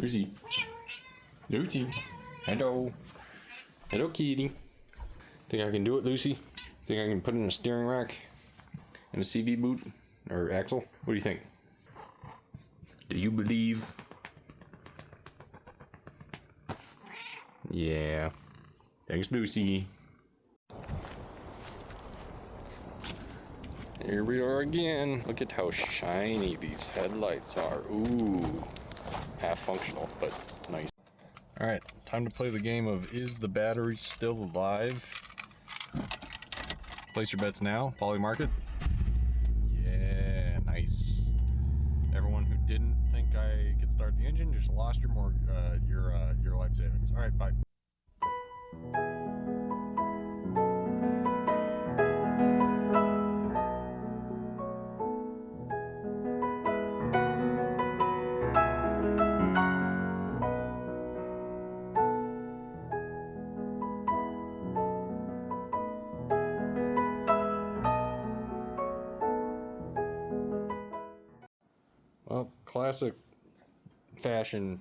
Lucy. Lucy. Hello. Hello, kitty. Think I can do it, Lucy? Think I can put it in a steering rack? In a CV boot? Or axle? What do you think? Do you believe? Yeah. Thanks, Lucy. Here we are again. Look at how shiny these headlights are. Ooh. Half functional, but nice. Alright, time to play the game of is the battery still alive? Place your bets now, Poly Market. Yeah, nice. Everyone who didn't think I could start the engine just lost your life savings. Alright, bye. Well, classic fashion,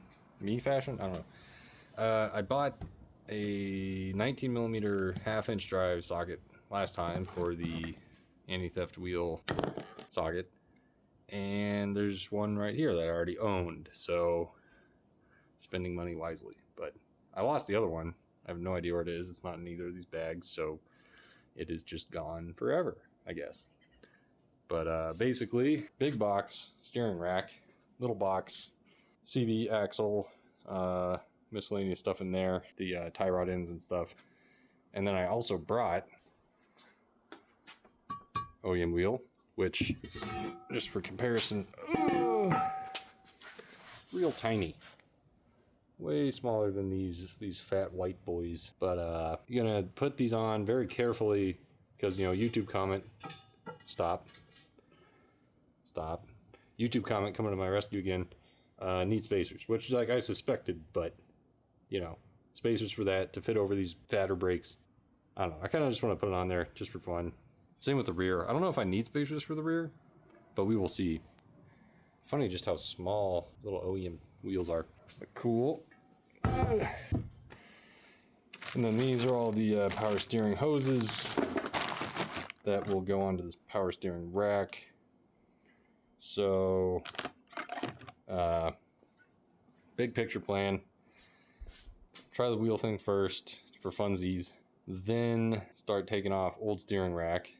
fashion? I don't know. I bought a 19mm half-inch drive socket last time for the anti-theft wheel socket, and there's one right here that I already owned, so spending money wisely. But I lost the other one. I have no idea where it is. It's not in either of these bags, so it is just gone forever, I guess. But basically, big box, steering rack, little box, CV axle, miscellaneous stuff in there, the tie rod ends and stuff. And then I also brought OEM wheel, which, just for comparison, real tiny. Way smaller than these fat white boys. But you're gonna put these on very carefully because, you know, YouTube comment, stop. YouTube comment coming to my rescue again. Need spacers, which, like, I suspected, but, you know, spacers for that to fit over these fatter brakes. I don't know. I kind of just want to put it on there just for fun. Same with the rear. I don't know if I need spacers for the rear, but we will see. Funny just how small little OEM wheels are. But cool. And then these are all the power steering hoses that will go onto this power steering rack. So, big picture plan. Try the wheel thing first for funsies. Then start taking off old steering rack.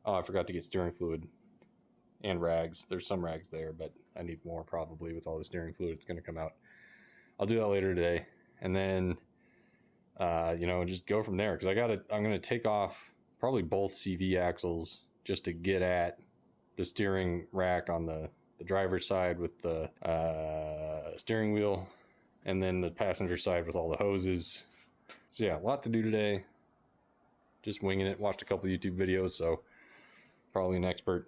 Oh, I forgot to get steering fluid and rags. There's some rags there, but I need more probably with all the steering fluid it's going to come out. I'll do that later today. And then, you know, just go from there. Because I'm going to take off probably both CV axles just to get at the steering rack on the driver's side with the steering wheel, and then the passenger side with all the hoses. So yeah, a lot to do today. Just winging it. Watched a couple YouTube videos, so probably an expert.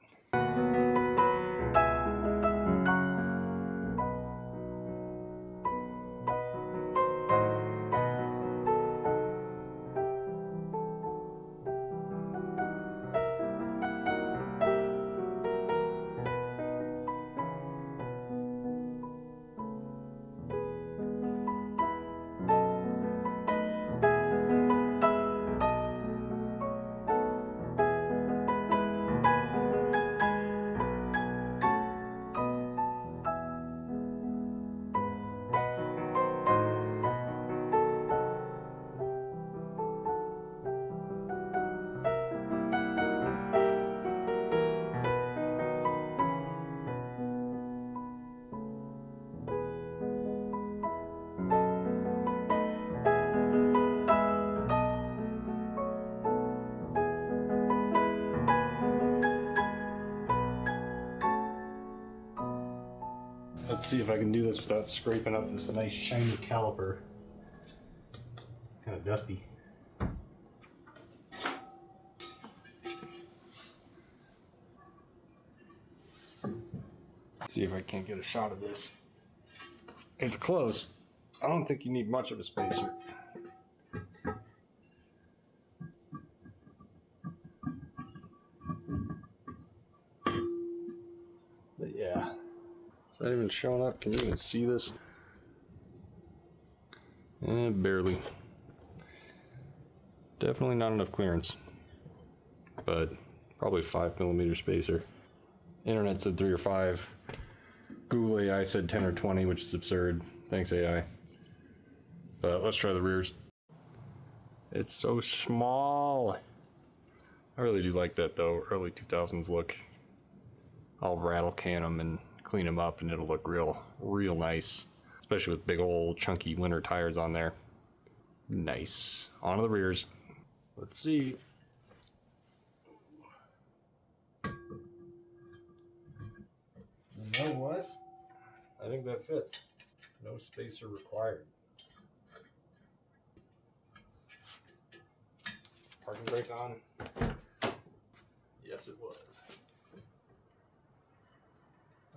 Let's see if I can do this without scraping up this nice shiny caliper. Kind of dusty. See if I can't get a shot of this. It's close. I don't think you need much of a spacer. But yeah. not even showing up. Can you even see this? Barely. Definitely not enough clearance, but probably 5mm spacer. Internet said 3 or 5. Google AI said 10 or 20, which is absurd. Thanks, AI. But let's try the rears. It's so small. I really do like that though, early 2000s look. I'll rattle can them and clean them up and it'll look real nice. Especially with big old chunky winter tires on there. Nice. On to the rears. Let's see. You know what? I think that fits. No spacer required. Parking brake on? Yes, it was.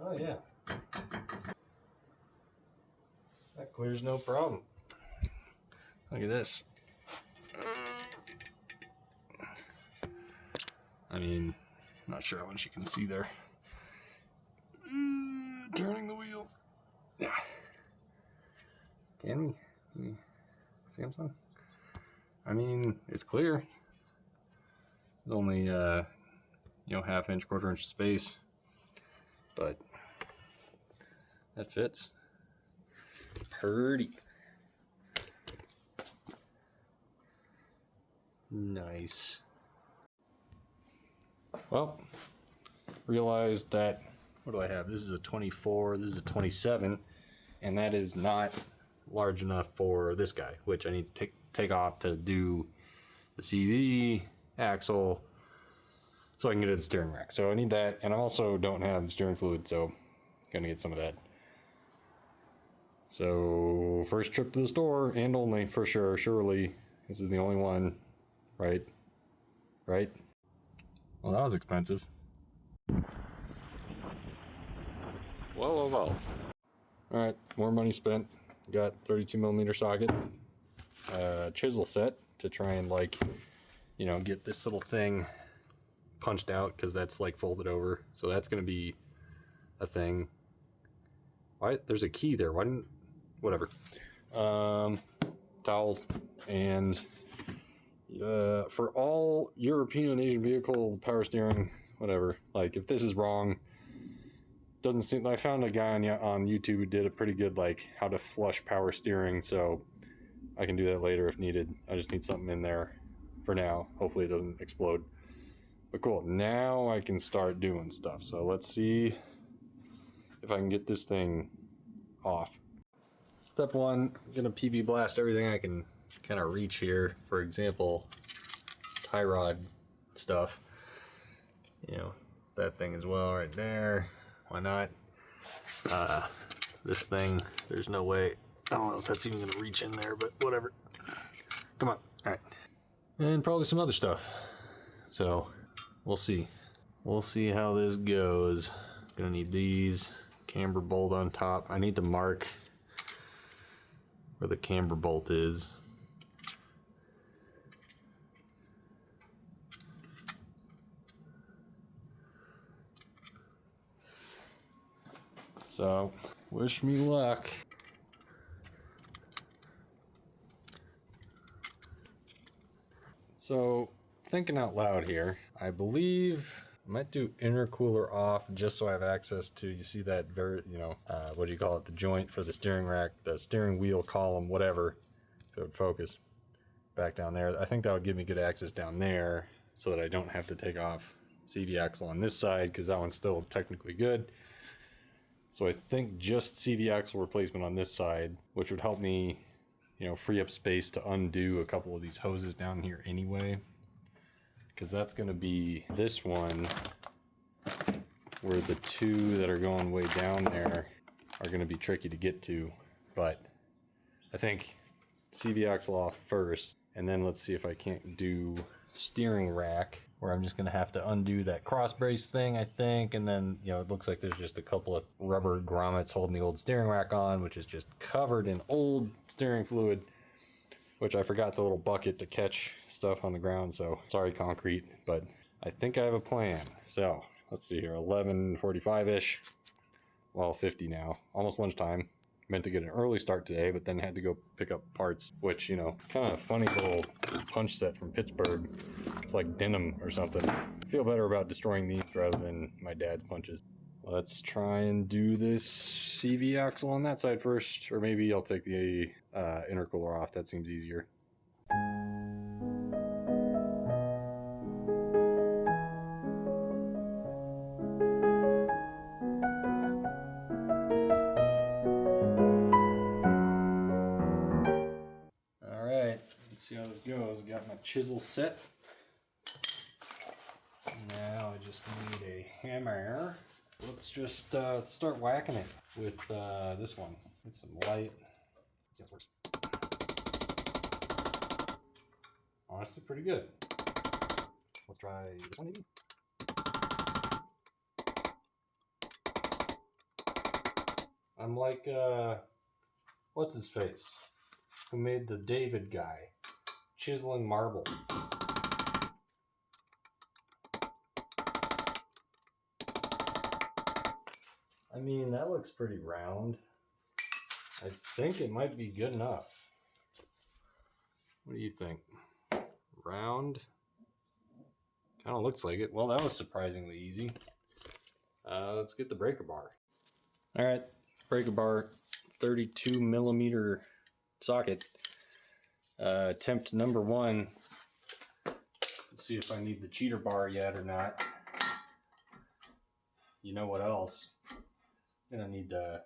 Oh yeah. That clears no problem. Look at this. I mean, not sure how much you can see there. Turning the wheel. Yeah. Can we? Samsung? I mean, it's clear. There's only, ½ inch, quarter inch space. But that fits. Purdy. Nice. Well, realized that, what do I have? This is a 24, this is a 27, and that is not large enough for this guy, which I need to take off to do the CV, axle, so I can get it the steering rack. So I need that, and I also don't have steering fluid, so I'm gonna get some of that. So first trip to the store, and only for sure, surely, this is the only one, right? Right? Well, that was expensive. Well. Alright, more money spent. Got 32mm socket. Chisel set to try and get this little thing punched out, because that's like folded over. So that's going to be a thing. Why? There's a key there. Why didn't... Whatever. Towels. And for all European and Asian vehicle power steering, whatever. Like, if this is wrong, doesn't seem... I found a guy on YouTube who did a pretty good, how to flush power steering, so I can do that later if needed. I just need something in there for now. Hopefully it doesn't explode. But cool, now I can start doing stuff. So let's see if I can get this thing off. Step 1, I'm gonna PB blast everything I can kind of reach here. For example, tie rod stuff. That thing as well right there. Why not? This thing, there's no way. I don't know if that's even gonna reach in there, but whatever. Come on, all right. And probably some other stuff. So we'll see. We'll see how this goes. Gonna need these. Camber bolt on top. I need to mark where the camber bolt is. So, wish me luck. So, thinking out loud here, I believe I might do intercooler off just so I have access to, you see that what do you call it, the joint for the steering rack, the steering wheel column, whatever, if it would focus back down there. I think that would give me good access down there so that I don't have to take off CV axle on this side, because that one's still technically good. So I think just CV axle replacement on this side, which would help me, free up space to undo a couple of these hoses down here anyway. Because that's going to be this one, where the two that are going way down there are going to be tricky to get to. But I think CV axle off first, and then let's see if I can't do steering rack, where I'm just going to have to undo that cross brace thing, I think. And then, it looks like there's just a couple of rubber grommets holding the old steering rack on, which is just covered in old steering fluid, which I forgot the little bucket to catch stuff on the ground. So sorry, concrete, but I think I have a plan. So let's see here, 11:45-ish. well, 50 now, almost lunchtime. Meant to get an early start today, but then had to go pick up parts, which, you know, kind of funny little punch set from Pittsburgh. It's like denim or something. I feel better about destroying these rather than my dad's punches. Let's try and do this CV axle on that side first, or maybe I'll take the intercooler off. That seems easier. Alright, let's see how this goes. Got my chisel set. Now I just need a hammer. Let's just start whacking it with this one. Get some light. Let's see how this works. Honestly, pretty good. Let's try this one maybe. I'm like, what's his face? Who made the David guy? Chiseling marble. I mean, that looks pretty round. I think it might be good enough. What do you think? Round? Kind of looks like it. Well, that was surprisingly easy. Let's get the breaker bar. All right, breaker bar, 32 millimeter socket. Attempt number 1. Let's see if I need the cheater bar yet or not. You know what else? I'm gonna need to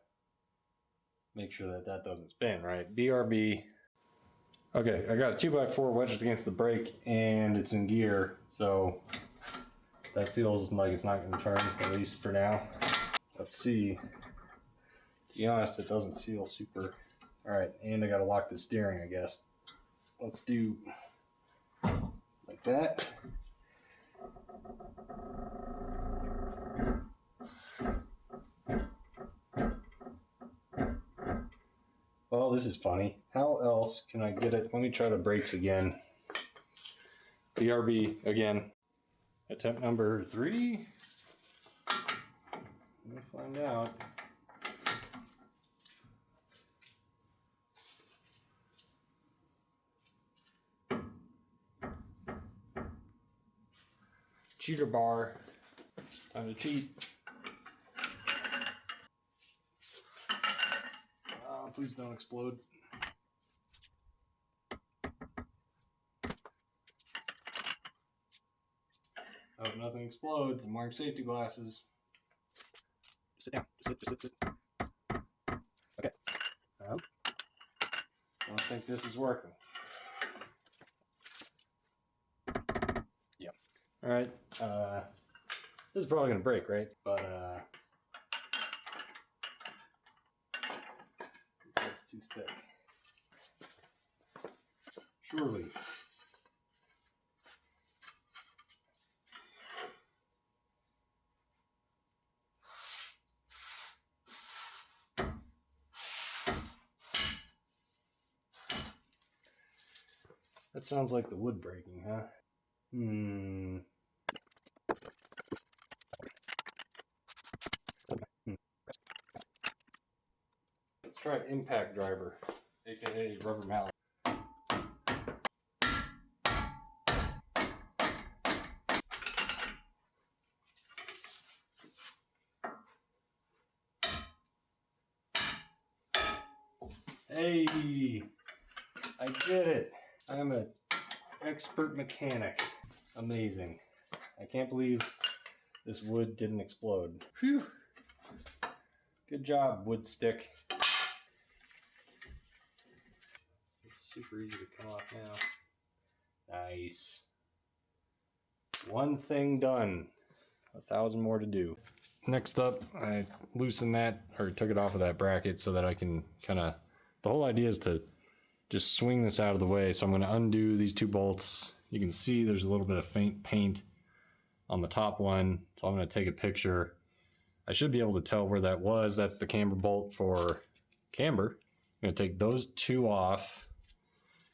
make sure that that doesn't spin, right? BRB. Okay, I got a 2x4 wedged against the brake and it's in gear, so that feels like it's not gonna turn, at least for now. Let's see. To be honest, it doesn't feel super. All right, and I gotta lock the steering, I guess. Let's do like that. Oh, this is funny. How else can I get it? Let me try the brakes again. BRB again. Attempt number 3. Let me find out. Cheater bar. Time to cheat. Please don't explode. Oh, nothing explodes. I'm wearing safety glasses. Just sit down. Just sit. Okay. Don't think this is working. Yeah. All right. This is probably gonna break, right? But that's too thick. Surely. That sounds like the wood breaking, huh? Let's try impact driver, aka rubber mallet. Hey, I did it. I'm an expert mechanic. Amazing. I can't believe this wood didn't explode. Phew. Good job, wood stick. It's super easy to come off now. Nice. One thing done. 1,000 more to do. Next up, I loosened that, or took it off of that bracket so that I can kind of, the whole idea is to just swing this out of the way. So I'm going to undo these 2 bolts. You can see there's a little bit of faint paint on the top one. So I'm going to take a picture. I should be able to tell where that was. That's the camber bolt for camber. I'm going to take those 2 off.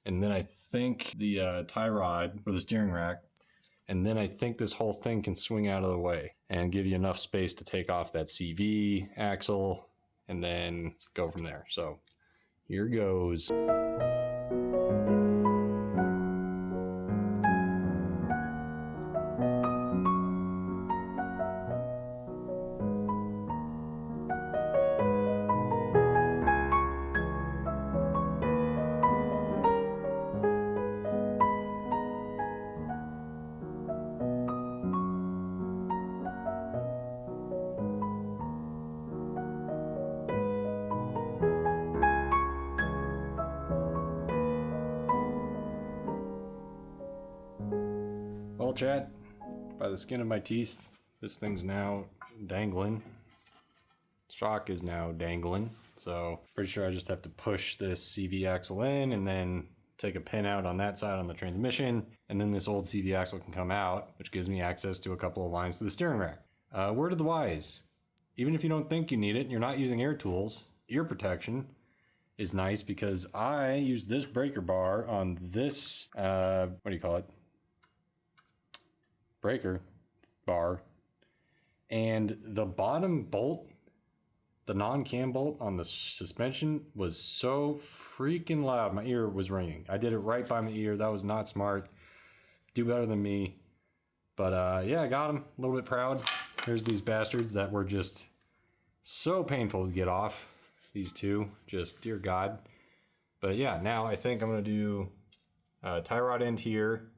And then I think the tie rod for the steering rack. And then I think this whole thing can swing out of the way and give you enough space to take off that CV axle and then go from there. So here goes. Well, Chad, by the skin of my teeth, this thing's now dangling. Shock is now dangling. So pretty sure I just have to push this CV axle in and then take a pin out on that side on the transmission. And then this old CV axle can come out, which gives me access to a couple of lines to the steering rack. Word of the wise, even if you don't think you need it and you're not using air tools, ear protection is nice because I use this breaker bar on this, what do you call it? Breaker bar, and the bottom bolt, the non-cam bolt on the suspension was so freaking loud. My ear was ringing. I did it right by my ear. That was not smart. Do better than me. But yeah, I got them. A little bit proud. Here's these bastards that were just so painful to get off. These two, just dear God. But yeah, now I think I'm gonna do tie rod end here.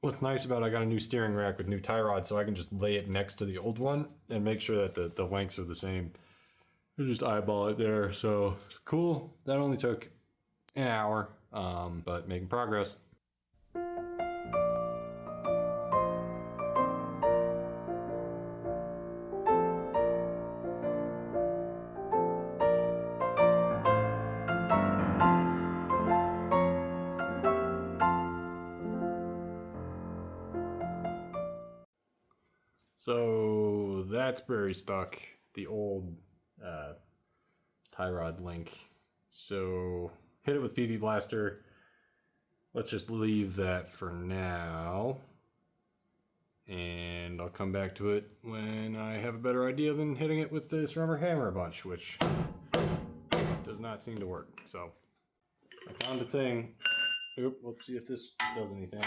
What's nice about it, I got a new steering rack with new tie rods, so I can just lay it next to the old one and make sure that the lengths are the same. I just eyeball it there, so cool. That only took an hour, but making progress. So that's very stuck, the old tie rod link. So hit it with PB Blaster. Let's just leave that for now. And I'll come back to it when I have a better idea than hitting it with this rubber hammer a bunch, which does not seem to work. So I found a thing. Oop, let's see if this does anything.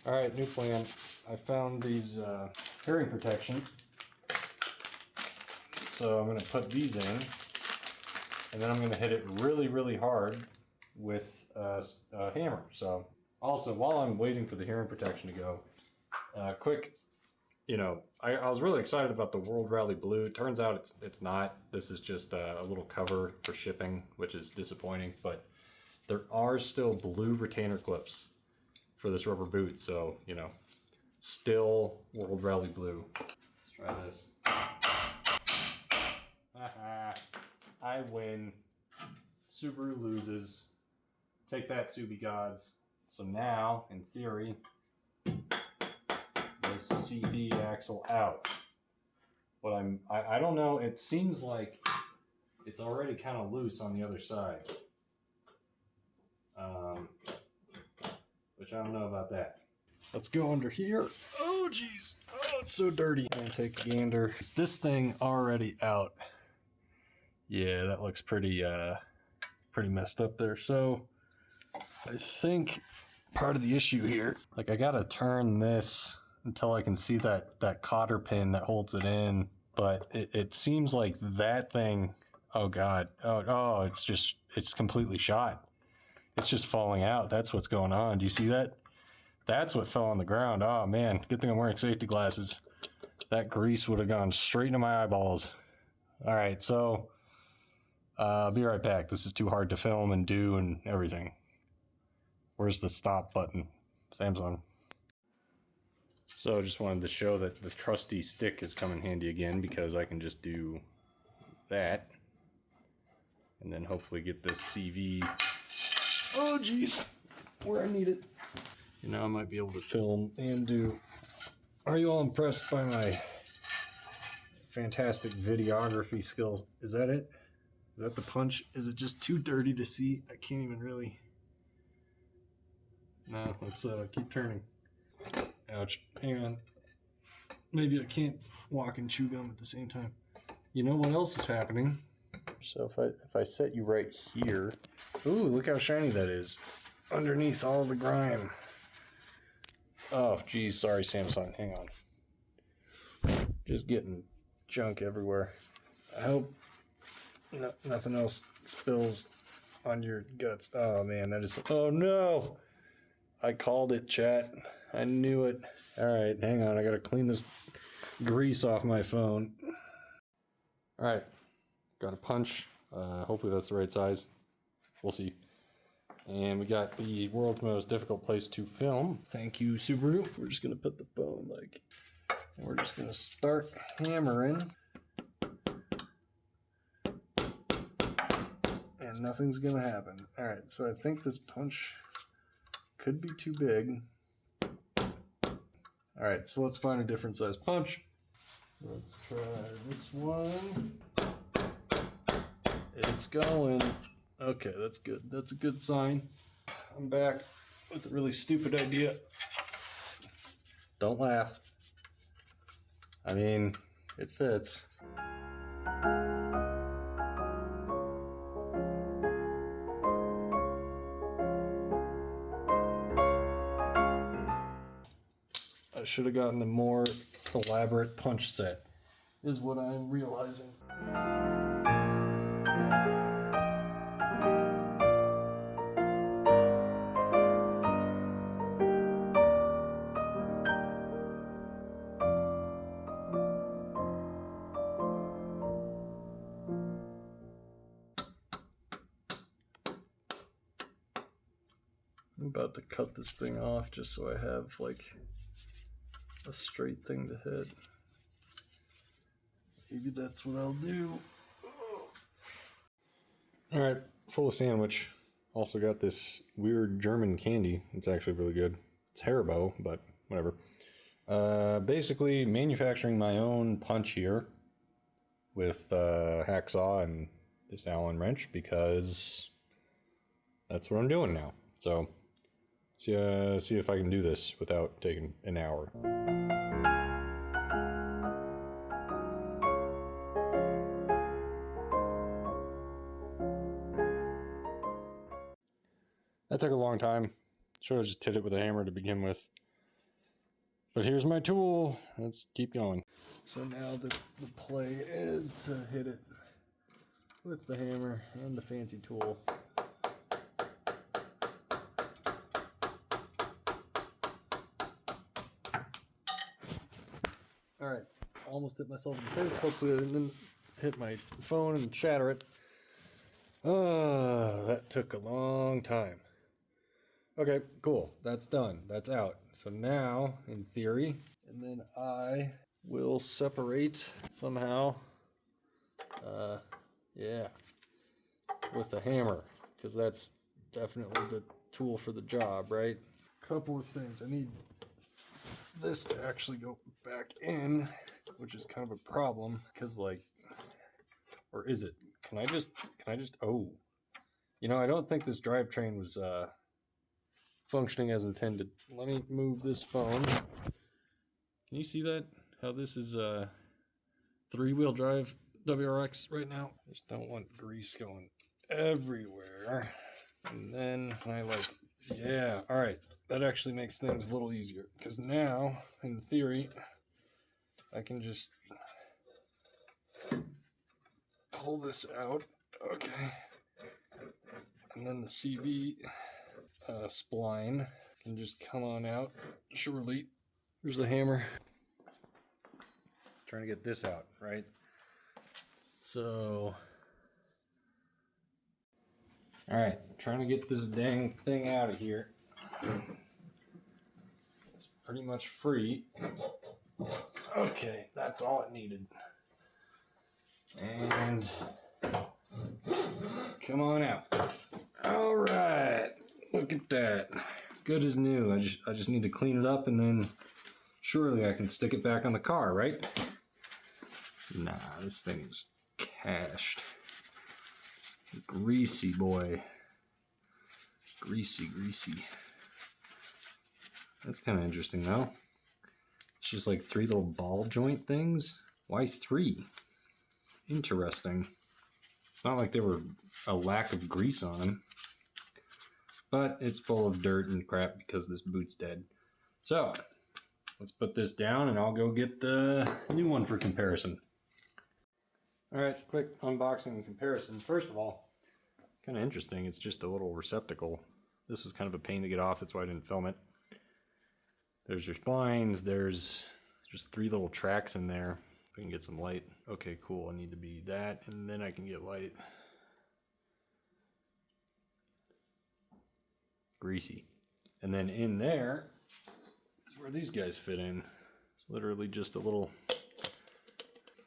All right, new plan. I found these hearing protection. So I'm gonna put these in, and then I'm gonna hit it really, really hard with a hammer. So also, while I'm waiting for the hearing protection to go, quick, you know, I was really excited about the World Rally Blue. It turns out it's not. This is just a little cover for shipping, which is disappointing, but there are still blue retainer clips for this rubber boot, so you know, still World Rally Blue. Let's try this. I win. Subaru loses. Take that, Subie Gods. So now, in theory, this CV axle out. But I don't know. It seems like it's already kind of loose on the other side. Which I don't know about that. Let's go under here. Oh, geez. Oh, it's so dirty. I'm gonna take a gander. Is this thing already out? Yeah, that looks pretty messed up there. So I think part of the issue here, like I gotta turn this until I can see that cotter pin that holds it in. But it seems like that thing, oh God. Oh, it's completely shot. It's just falling out. That's what's going on. Do you see that? That's what fell on the ground. Oh man, good thing I'm wearing safety glasses. That grease would have gone straight into my eyeballs. All right, so I'll be right back. This is too hard to film and do and everything. Where's the stop button? Samsung. So I just wanted to show that the trusty stick has come in handy again, because I can just do that and then hopefully get this CV. Oh geez, where I need it. You know, I might be able to film and do. Are you all impressed by my fantastic videography skills? Is that it? Is that the punch? Is it just too dirty to see? I can't even really. No, let's keep turning. Ouch. Hang on. Maybe I can't walk and chew gum at the same time. You know what else is happening? So if I set you right here. Ooh, look how shiny that is. Underneath all the grime. Oh, geez, sorry, Samsung. Hang on. Just getting junk everywhere. I hope nothing else spills on your guts. Oh, man, that is... Oh, no! I called it, chat. I knew it. All right, hang on. I got to clean this grease off my phone. All right, got a punch. Hopefully that's the right size. We'll see. And we got the world's most difficult place to film. Thank you, Subaru. We're just gonna put the phone and we're just gonna start hammering. And nothing's gonna happen. All right, so I think this punch could be too big. All right, so let's find a different size punch. Let's try this one. It's going. Okay, that's good. That's a good sign. I'm back with a really stupid idea. Don't laugh. I mean, it fits. I should have gotten a more elaborate punch set, is what I'm realizing. I'm about to cut this thing off just so I have like a straight thing to hit. Maybe that's what I'll do. All right, full of sandwich. Also got this weird German candy. It's actually really good. It's Haribo, but whatever. Basically manufacturing my own punch here with hacksaw and this Allen wrench because that's what I'm doing now. So see if I can do this without taking an hour. That took a long time. Should have just hit it with a hammer to begin with. But here's my tool. Let's keep going. So now the play is to hit it with the hammer and the fancy tool. Alright, almost hit myself in the face. Hopefully I didn't hit my phone and shatter it. That took a long time. Okay, cool. That's done. That's out. So now, in theory, and then I will separate somehow, yeah, with a hammer, because that's definitely the tool for the job, right? Couple of things. I need this to actually go back in, which is kind of a problem, because like, or is it? Can I just, oh, you know, I don't think this drivetrain was, functioning as intended. Let me move this phone. Can you see that? How this is three-wheel drive WRX right now? Just don't want grease going everywhere. And then I like, yeah, all right. That actually makes things a little easier because now, in theory, I can just pull this out. Okay. And then the CV spline can just come on out, surely. Here's the hammer. Trying to get this out, right? So, all right, trying to get this dang thing out of here. It's pretty much free. Okay, that's all it needed. And come on out. All right. Look at that. good as new. I just need to clean it up and then surely I can stick it back on the car, right? Nah, this thing is cashed. Greasy boy. Greasy. That's kind of interesting though. It's just like 3 little ball joint things. Why 3? Interesting. It's not like there were a lack of grease on them. But it's full of dirt and crap because this boot's dead. So, let's put this down and I'll go get the new one for comparison. Alright, quick unboxing and comparison. First of all, kind of interesting. It's just a little receptacle. This was kind of a pain to get off. That's why I didn't film it. There's your splines. There's just 3 little tracks in there. I can get some light. Okay, cool. I need to be that, and then I can get light. Greasy. And then in there is where these guys fit in. It's literally just a little,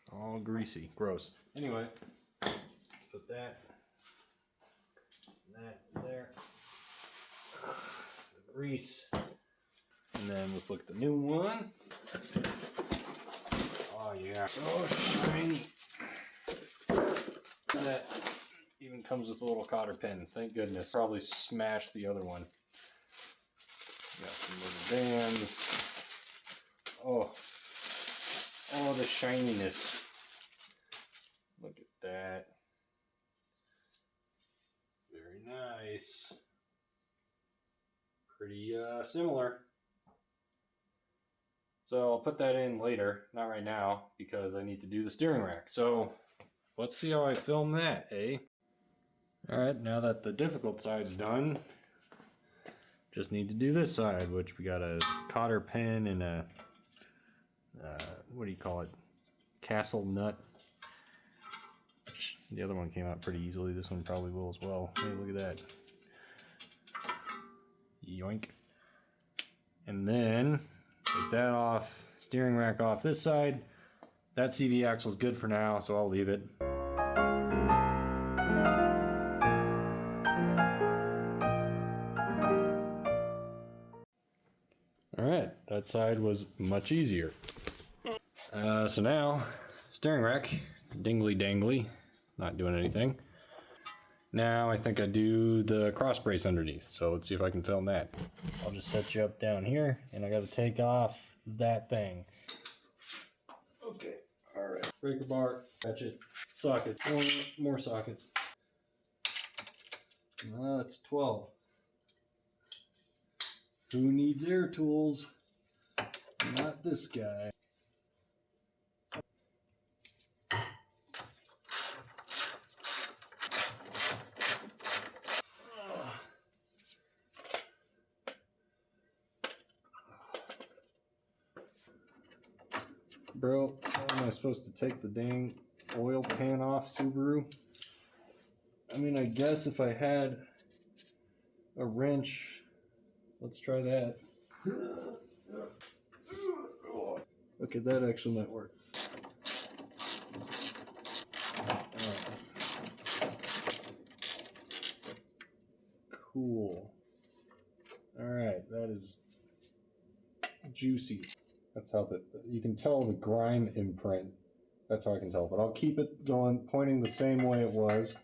all greasy. Gross. Anyway, let's put that there. The grease. And then let's look at the new one. Oh yeah. Oh, shiny. That even comes with a little cotter pin. Thank goodness. Probably smashed the other one. Got some little bands. Oh, the shininess. Look at that. Very nice. Pretty similar. So I'll put that in later, not right now, because I need to do the steering rack. So let's see how I film that, eh? Alright, now that the difficult side's done, just need to do this side, which we got a cotter pin and a, what do you call it? Castle nut. The other one came out pretty easily. This one probably will as well. Hey, look at that. Yoink. And then take that off, steering rack off this side. That CV axle is good for now, so I'll leave it. Alright, that side was much easier. So now, steering rack, dingly dangly, it's not doing anything. Now I think I do the cross brace underneath, so let's see if I can film that. I'll just set you up down here, and I gotta take off that thing. Okay, alright. Breaker bar, ratchet, socket, more sockets. That's 12. Who needs air tools? Not this guy. Bro, how am I supposed to take the dang oil pan off, Subaru? I mean, I guess if I had a wrench, let's try that. Okay, that actually might work. Cool. Alright, that is juicy. That's how you can tell the grime imprint. That's how I can tell, but I'll keep it going, pointing the same way it was.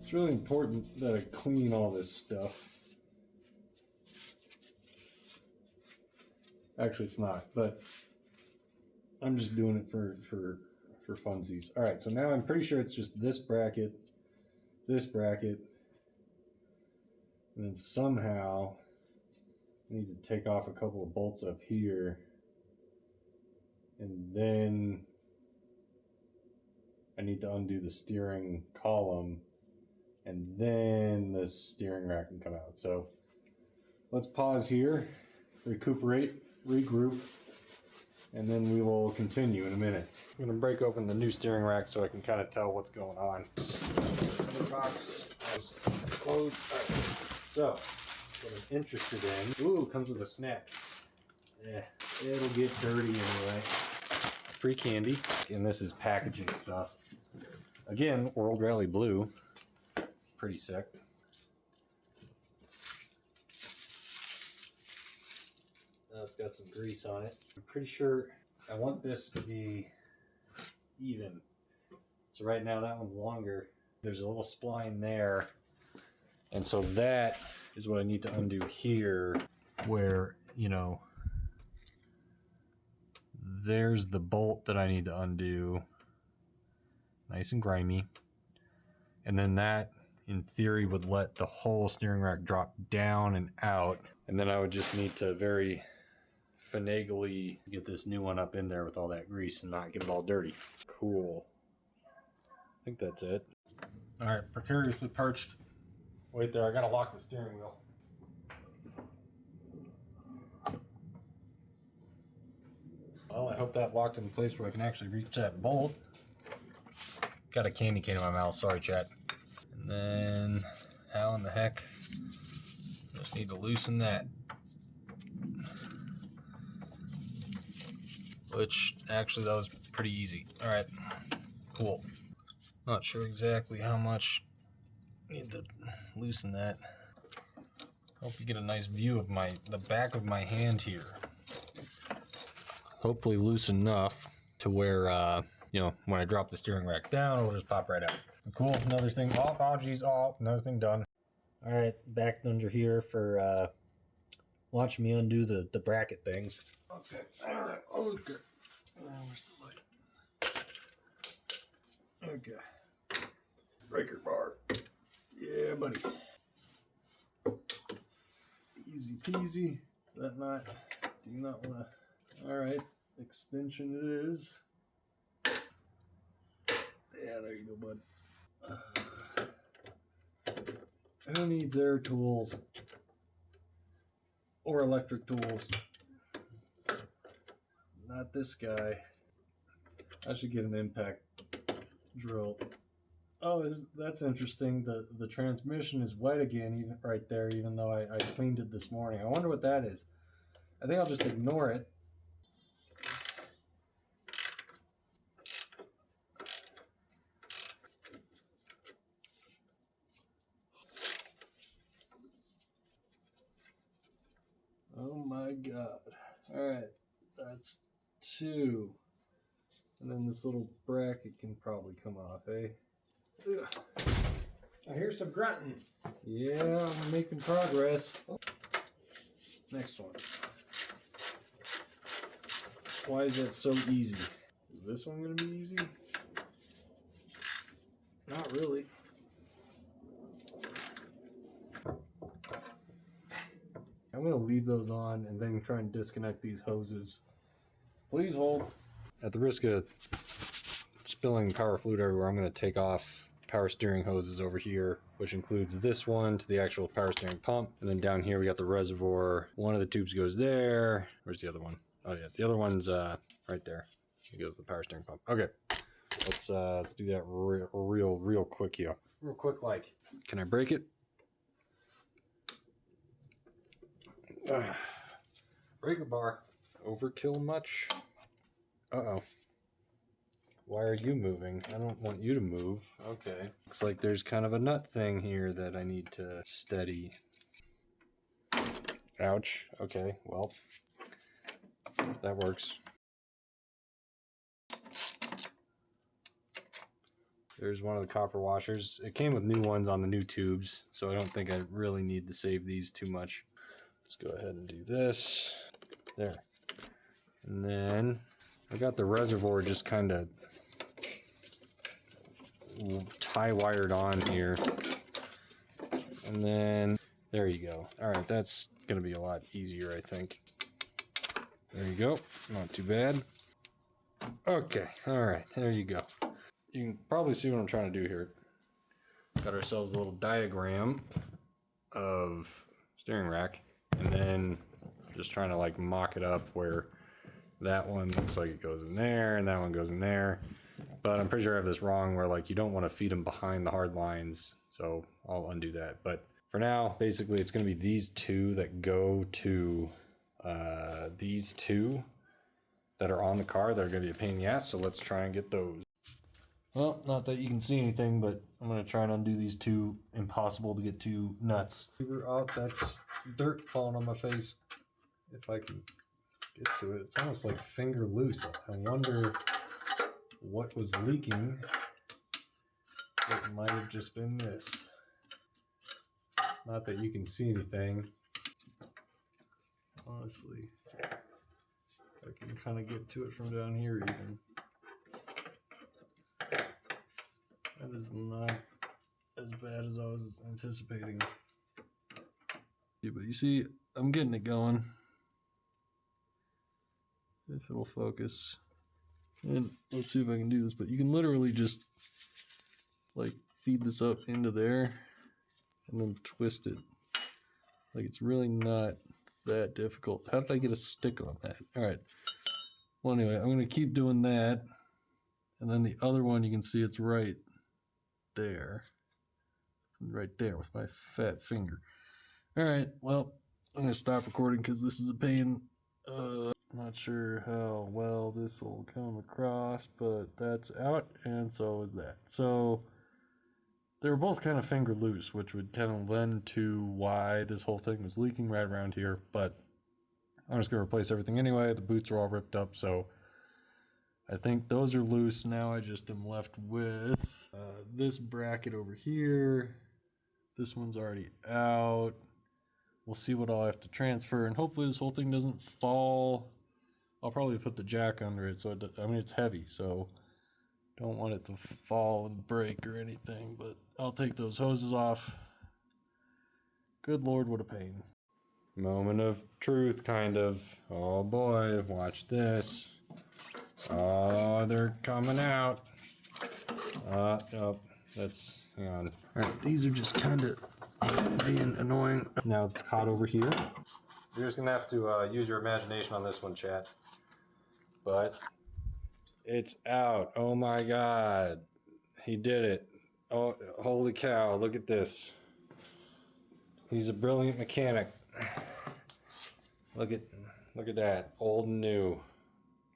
It's really important that I clean all this stuff. Actually, it's not, but I'm just doing it for funsies. All right, so now I'm pretty sure it's just this bracket, and then somehow I need to take off a couple of bolts up here, and then I need to undo the steering column, and then the steering rack can come out. So let's pause here, recuperate, regroup, and then we will continue in a minute. I'm gonna break open the new steering rack so I can kind of tell what's going on. The box is closed. All right. So, what I'm interested in, ooh, comes with a snack. Yeah, it'll get dirty anyway. Free candy, and this is packaging stuff. Again, World Rally Blue. Pretty sick. Now it's got some grease on it. I'm pretty sure I want this to be even. So right now that one's longer. There's a little spline there. And so that is what I need to undo here, where, you know, there's the bolt that I need to undo. Nice and grimy. And then that, in theory, would let the whole steering rack drop down and out. And then I would just need to very finagly get this new one up in there with all that grease and not get it all dirty. Cool. I think that's it. All right, precariously perched. Wait there, I gotta lock the steering wheel. Well, I hope that locked in place where I can actually reach that bolt. Got a candy cane in my mouth, sorry chat. And then, how in the heck? Just need to loosen that. Which, actually, that was pretty easy. All right, cool. Not sure exactly how much I need to loosen that. Hope you get a nice view of the back of my hand here. Hopefully loose enough to where, you know, when I drop the steering rack down, it'll just pop right out. Cool, another thing, oh geez, another thing done. All right, back under here for watching me undo the bracket things. Okay, all right, okay. Where's the light? Okay. Breaker bar. Yeah, buddy. Easy peasy. Is that not? Do you not want to? All right. Extension it is. Yeah, there you go, bud. Who needs air tools or electric tools? Not this guy. I should get an impact drill. Oh, that's interesting. The transmission is wet again, even right there, even though I cleaned it this morning. I wonder what that is. I think I'll just ignore it. Oh my God. All right, that's 2. And then this little bracket can probably come off, eh? Ugh. I hear some grunting. Yeah, I'm making progress. Next one. Why is that so easy? Is this one going to be easy? Not really. I'm going to leave those on and then try and disconnect these hoses. Please hold. At the risk of spilling power fluid everywhere, I'm going to take off power steering hoses over here, which includes this one to the actual power steering pump. And then down here we got the reservoir. One of the tubes goes there. Where's the other one? Oh yeah, the other one's right there. It goes to the power steering pump. Okay, let's do that real quick here. Real quick, like. Can I break it? Breaker bar. Overkill much? Uh-oh. Why are you moving? I don't want you to move. Okay. Looks like there's kind of a nut thing here that I need to steady. Ouch. Okay, well, that works. There's one of the copper washers. It came with new ones on the new tubes, so I don't think I really need to save these too much. Let's go ahead and do this. There. And then I got the reservoir just kind of tie wired on here. And then there you go. All right, that's going to be a lot easier, I think. There you go. Not too bad. Okay. All right, there you go. You can probably see what I'm trying to do here. Got ourselves a little diagram of steering rack, and then just trying to like mock it up where That one looks like it goes in there, and that one goes in there. But I'm pretty sure I have this wrong where like you don't want to feed them behind the hard lines. So I'll undo that. But for now, basically it's going to be these two that go to these two that are on the car that are going to be a pain in the ass. So let's try and get those. Well, not that you can see anything, but I'm going to try and undo these two impossible to get to nuts. Oh, that's dirt falling on my face. If I can get to it, it's almost like finger loose. I wonder what was leaking. It might have just been this. Not that you can see anything. Honestly, I can kind of get to it from down here even. That is not as bad as I was anticipating. Yeah, but you see, I'm getting it going. If it'll focus. And let's see if I can do this, but you can literally just like feed this up into there and then twist it. Like it's really not that difficult. How did I get a stick on that? All right. Well, anyway, I'm going to keep doing that. And then the other one, you can see it's right there. Right there with my fat finger. All right. Well, I'm going to stop recording because this is a pain. Not sure how well this will come across, but that's out, and so is that. So they were both kind of finger loose, which would kind of lend to why this whole thing was leaking right around here, but I'm just going to replace everything anyway. The boots are all ripped up, so I think those are loose. Now I just am left with this bracket over here. This one's already out. We'll see what I'll have to transfer, and hopefully this whole thing doesn't fall. I'll probably put the jack under it, so I mean it's heavy, so don't want it to fall and break or anything, but I'll take those hoses off. Good Lord, what a pain. Moment of truth, kind of. Oh boy, watch this. Oh, they're coming out. Oh, that's, hang on. All right, these are just kind of being annoying. Now it's caught over here. You're just gonna have to use your imagination on this one, chat. But it's out. Oh my God. He did it. Oh, holy cow. Look at this. He's a brilliant mechanic. Look at that. Old and new.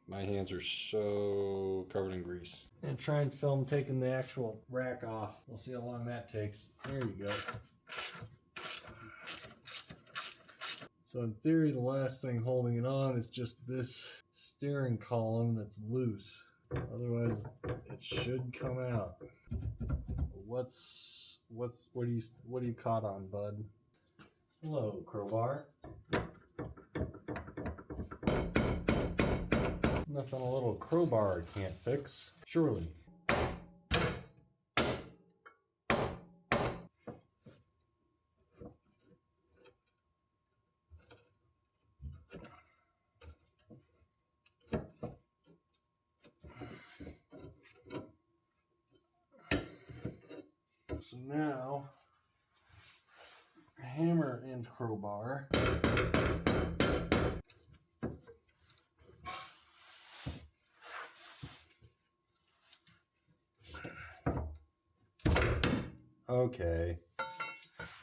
My hands are so covered in grease. And try and film taking the actual rack off. We'll see how long that takes. There you go. So in theory, the last thing holding it on is just this steering column that's loose. Otherwise, it should come out. What are you caught on, bud? Hello, crowbar. Nothing a little crowbar can't fix, surely. So now, hammer and crowbar. Okay,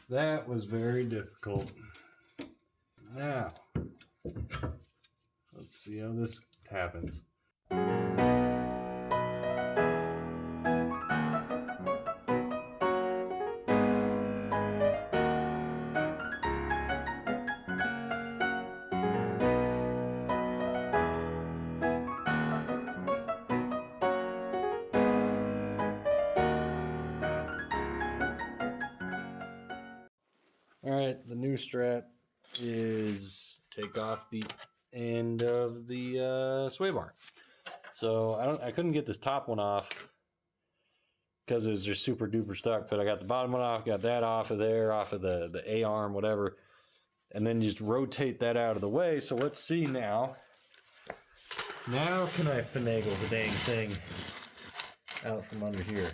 that was very difficult. Now, let's see how this happens. Alright, the new strat is take off the end of the sway bar. So I couldn't get this top one off because it was just super duper stuck, but I got the bottom one off, got that off of there, off of the A-arm, whatever, and then just rotate that out of the way. So let's see now. Now can I finagle the dang thing out from under here?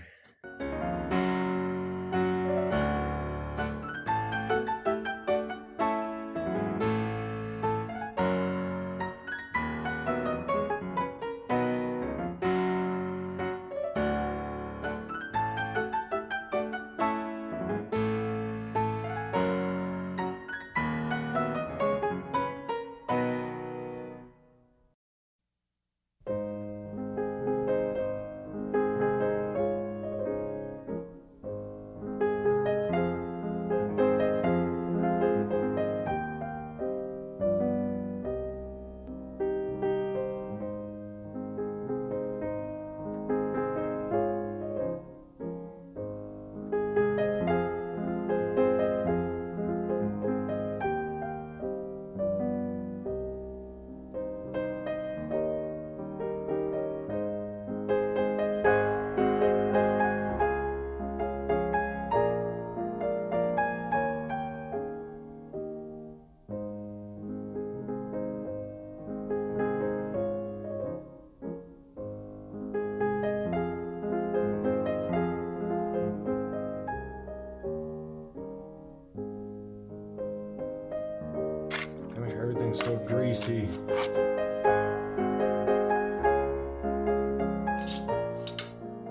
see.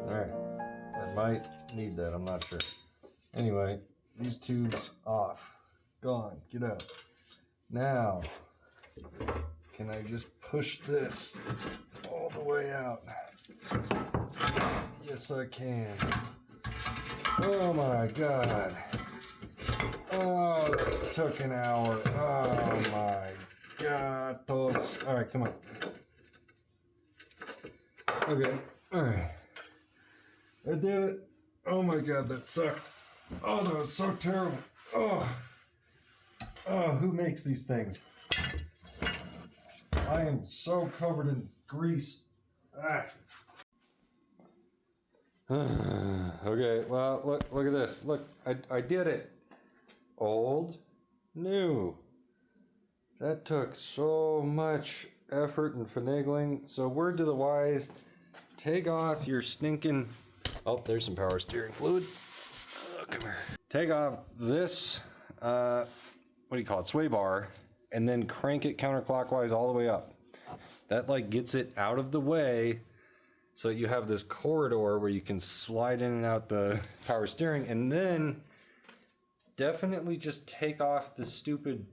Alright, I might need that, I'm not sure. Anyway, these tubes off. Gone, get out. Now, can I just push this all the way out? Yes, I can. Oh my God. Oh, that took an hour. Oh my God. Alright, come on. Okay, alright. I did it. Oh my God, that sucked. Oh, that was so terrible. Oh, who makes these things? I am so covered in grease. Okay, well, look at this. Look, I did it. Old, new. That took so much effort and finagling. So word to the wise, take off your stinking... Oh, there's some power steering fluid. Oh, come here. Take off this, what do you call it, sway bar, and then crank it counterclockwise all the way up. That like gets it out of the way so you have this corridor where you can slide in and out the power steering, and then definitely just take off the stupid,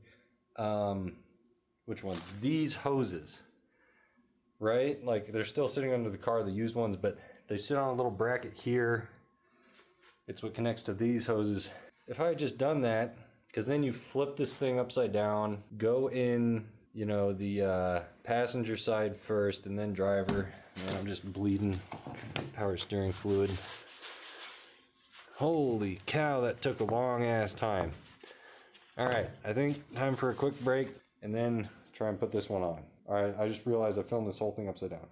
which ones? These hoses, right? Like they're still sitting under the car, the used ones, but they sit on a little bracket here. It's what connects to these hoses. If I had just done that, because then you flip this thing upside down, go in, you know, the passenger side first and then driver. Man, I'm just bleeding power steering fluid. Holy cow, that took a long ass time. All right, I think time for a quick break and then try and put this one on. All right, I just realized I filmed this whole thing upside down.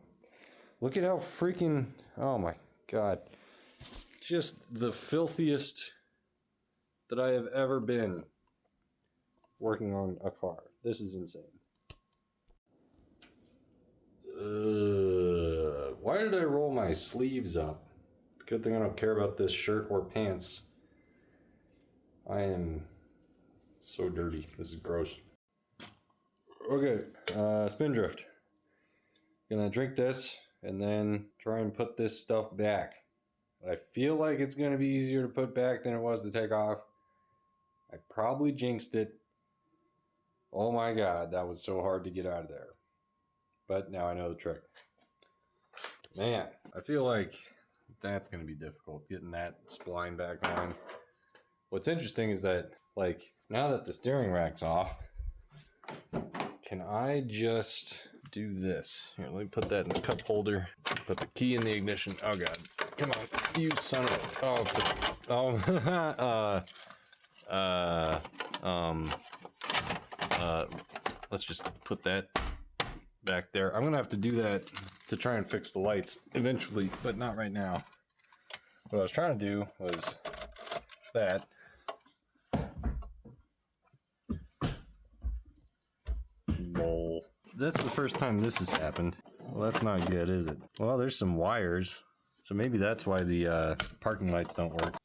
Look at how freaking, oh my God. Just the filthiest that I have ever been working on a car. This is insane. Why did I roll my sleeves up? Good thing I don't care about this shirt or pants. I am so dirty. This is gross. Okay, spindrift. Gonna drink this and then try and put this stuff back. I feel like it's gonna be easier to put back than it was to take off. I probably jinxed it. Oh my God, that was so hard to get out of there. But now I know the trick. Man, I feel like that's gonna be difficult, getting that spline back on. What's interesting is that, like, now that the steering rack's off, can I just do this? Here, let me put that in the cup holder. Put the key in the ignition. Oh God, come on, you son of a... let's just put that back there. I'm gonna have to do that to try and fix the lights eventually, but not right now. What I was trying to do was that. Lol. That's the first time this has happened. Well, that's not good, is it? Well, there's some wires, so maybe that's why the parking lights don't work.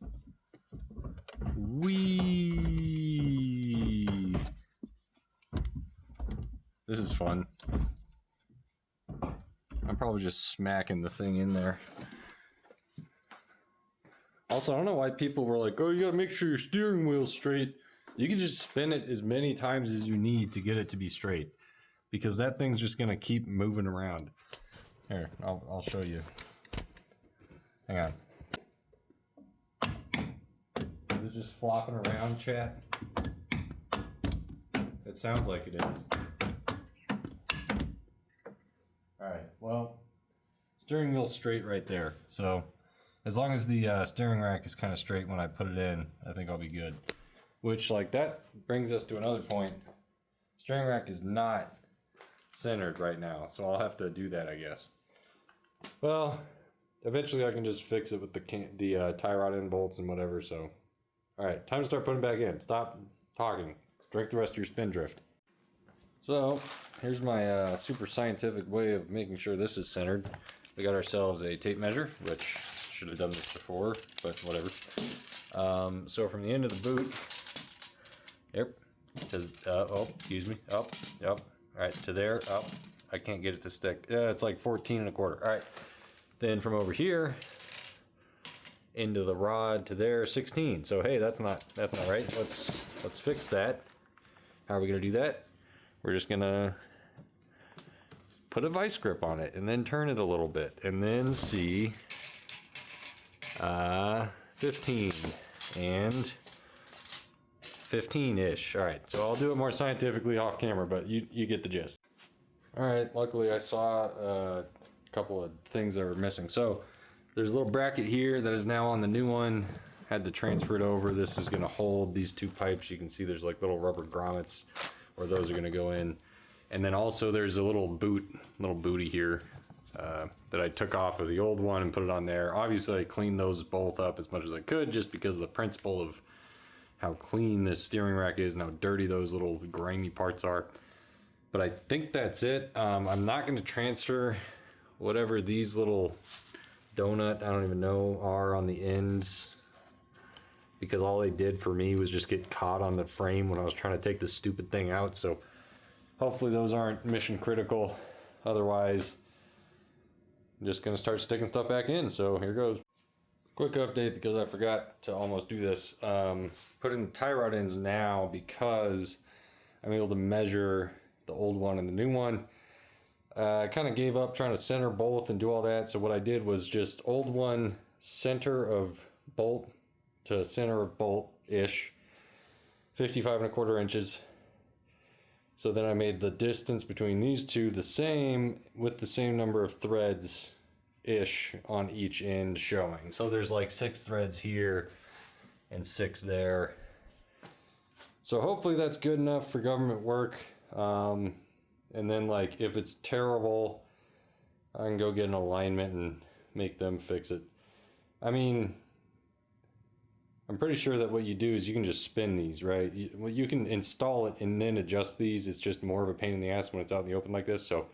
Whee! This is fun. I'm probably just smacking the thing in there. Also, I don't know why people were like, oh, you gotta make sure your steering wheel's straight. You can just spin it as many times as you need to get it to be straight, because that thing's just gonna keep moving around. Here, I'll show you. Hang on. Is it just flopping around, chat? It sounds like it is. Alright, well, steering wheel's straight right there. So, as long as the steering rack is kind of straight when I put it in, I think I'll be good. Which, like, that brings us to another point. Steering rack is not centered right now, so I'll have to do that, I guess. Well, eventually I can just fix it with the tie rod end bolts and whatever, so. Alright, time to start putting it back in. Stop talking. Drink the rest of your spindrift. So, here's my super scientific way of making sure this is centered. We got ourselves a tape measure, which should have done this before, but whatever. So from the end of the boot, yep, oh, excuse me, up, All right, to there, up. I can't get it to stick. It's like 14 and a quarter. All right, then from over here into the rod to there, 16. So hey, that's not right. Let's fix that. How are we gonna do that? We're just gonna put a vice grip on it and then turn it a little bit and then see 15 and 15-ish. All right, so I'll do it more scientifically off camera, but you get the gist. All right, luckily I saw a couple of things that were missing. So there's a little bracket here that is now on the new one. Had to transfer it over. This is gonna hold these two pipes. You can see there's like little rubber grommets where those are gonna go in. And then also there's a little booty here that I took off of the old one and put it on there. Obviously I cleaned those both up as much as I could just because of the principle of how clean this steering rack is and how dirty those little grimy parts are. But I think that's it. I'm not going to transfer whatever these little donut, I don't even know, are on the ends, because all they did for me was just get caught on the frame when I was trying to take this stupid thing out. So hopefully those aren't mission critical. Otherwise, I'm just going to start sticking stuff back in. So here goes. Quick update because I forgot to almost do this. Putting the tie rod ends now because I'm able to measure the old one and the new one. I kind of gave up trying to center both and do all that. So what I did was just old one center of bolt to center of bolt-ish, 55 and a quarter inches. So then I made the distance between these two the same with the same number of threads ish on each end showing. So there's like 6 threads here and 6 there. So hopefully that's good enough for government work. And then like if it's terrible, I can go get an alignment and make them fix it. I mean, I'm pretty sure that what you do is you can just spin these, right? You can install it and then adjust these. It's just more of a pain in the ass when it's out in the open like this. So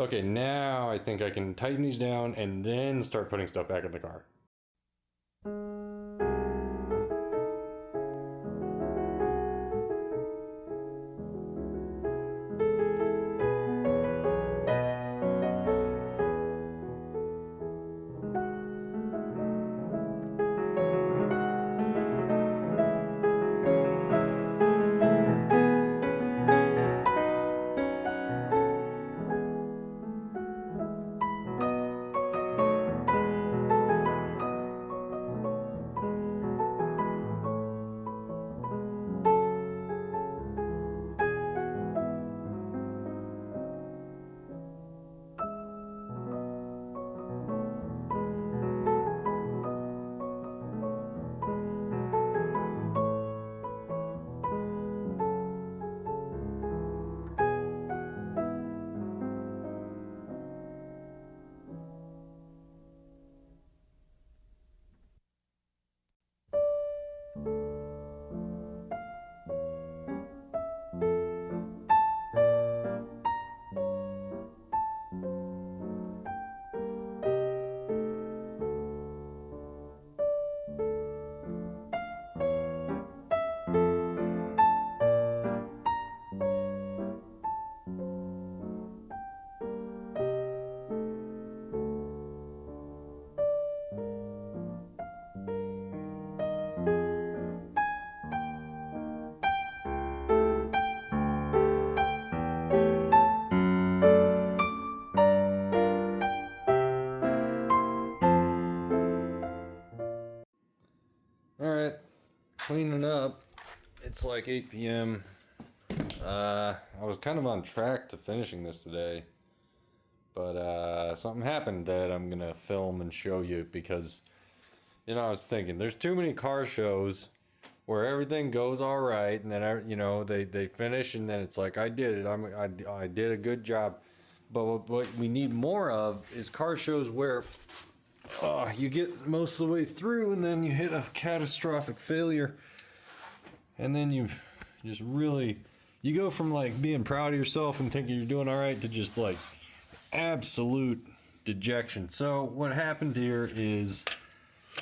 okay, now I think I can tighten these down and then start putting stuff back in the car. Cleaning up. It's like 8 p.m. I was kind of on track to finishing this today, but something happened that I'm gonna film and show you because, you know, I was thinking there's too many car shows where everything goes all right and then they finish and then it's like I did it. I did a good job. But what we need more of is car shows where you get most of the way through and then you hit a catastrophic failure, and then you just really, you go from like being proud of yourself and thinking you're doing all right to just like absolute dejection. So what happened here is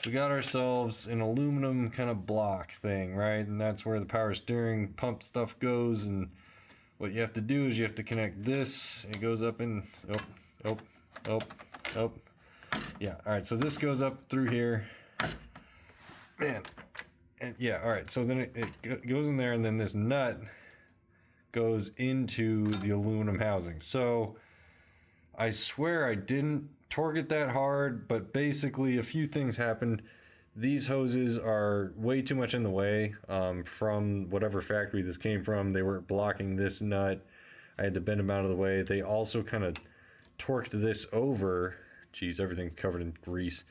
we got ourselves an aluminum kind of block thing, right? And that's where the power steering pump stuff goes, and what you have to do is you have to connect this. It goes up in, yeah, all right, so this goes up through here. Man, and yeah, all right, so then it goes in there, and then this nut goes into the aluminum housing. So I swear I didn't torque it that hard, but basically a few things happened. These hoses are way too much in the way from whatever factory this came from. They were blocking this nut. I had to bend them out of the way. They also kind of torqued this over. Geez, everything's covered in grease.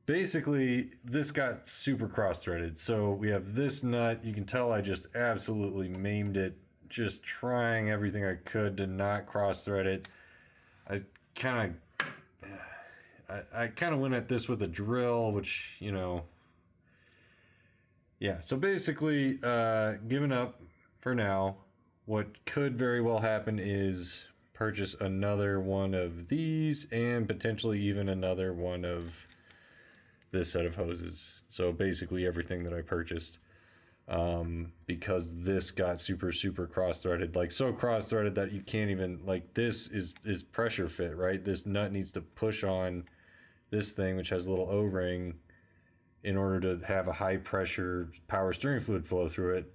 Basically, this got super cross-threaded. So we have this nut. You can tell I just absolutely maimed it, just trying everything I could to not cross-thread it. I kind of went at this with a drill, which, you know, yeah. So basically, giving up for now. What could very well happen is purchase another one of these and potentially even another one of this set of hoses. So basically everything that I purchased, because this got super cross-threaded, like so cross-threaded that you can't even, like, this is pressure fit, right? This nut needs to push on this thing, which has a little O-ring, in order to have a high pressure power steering fluid flow through it.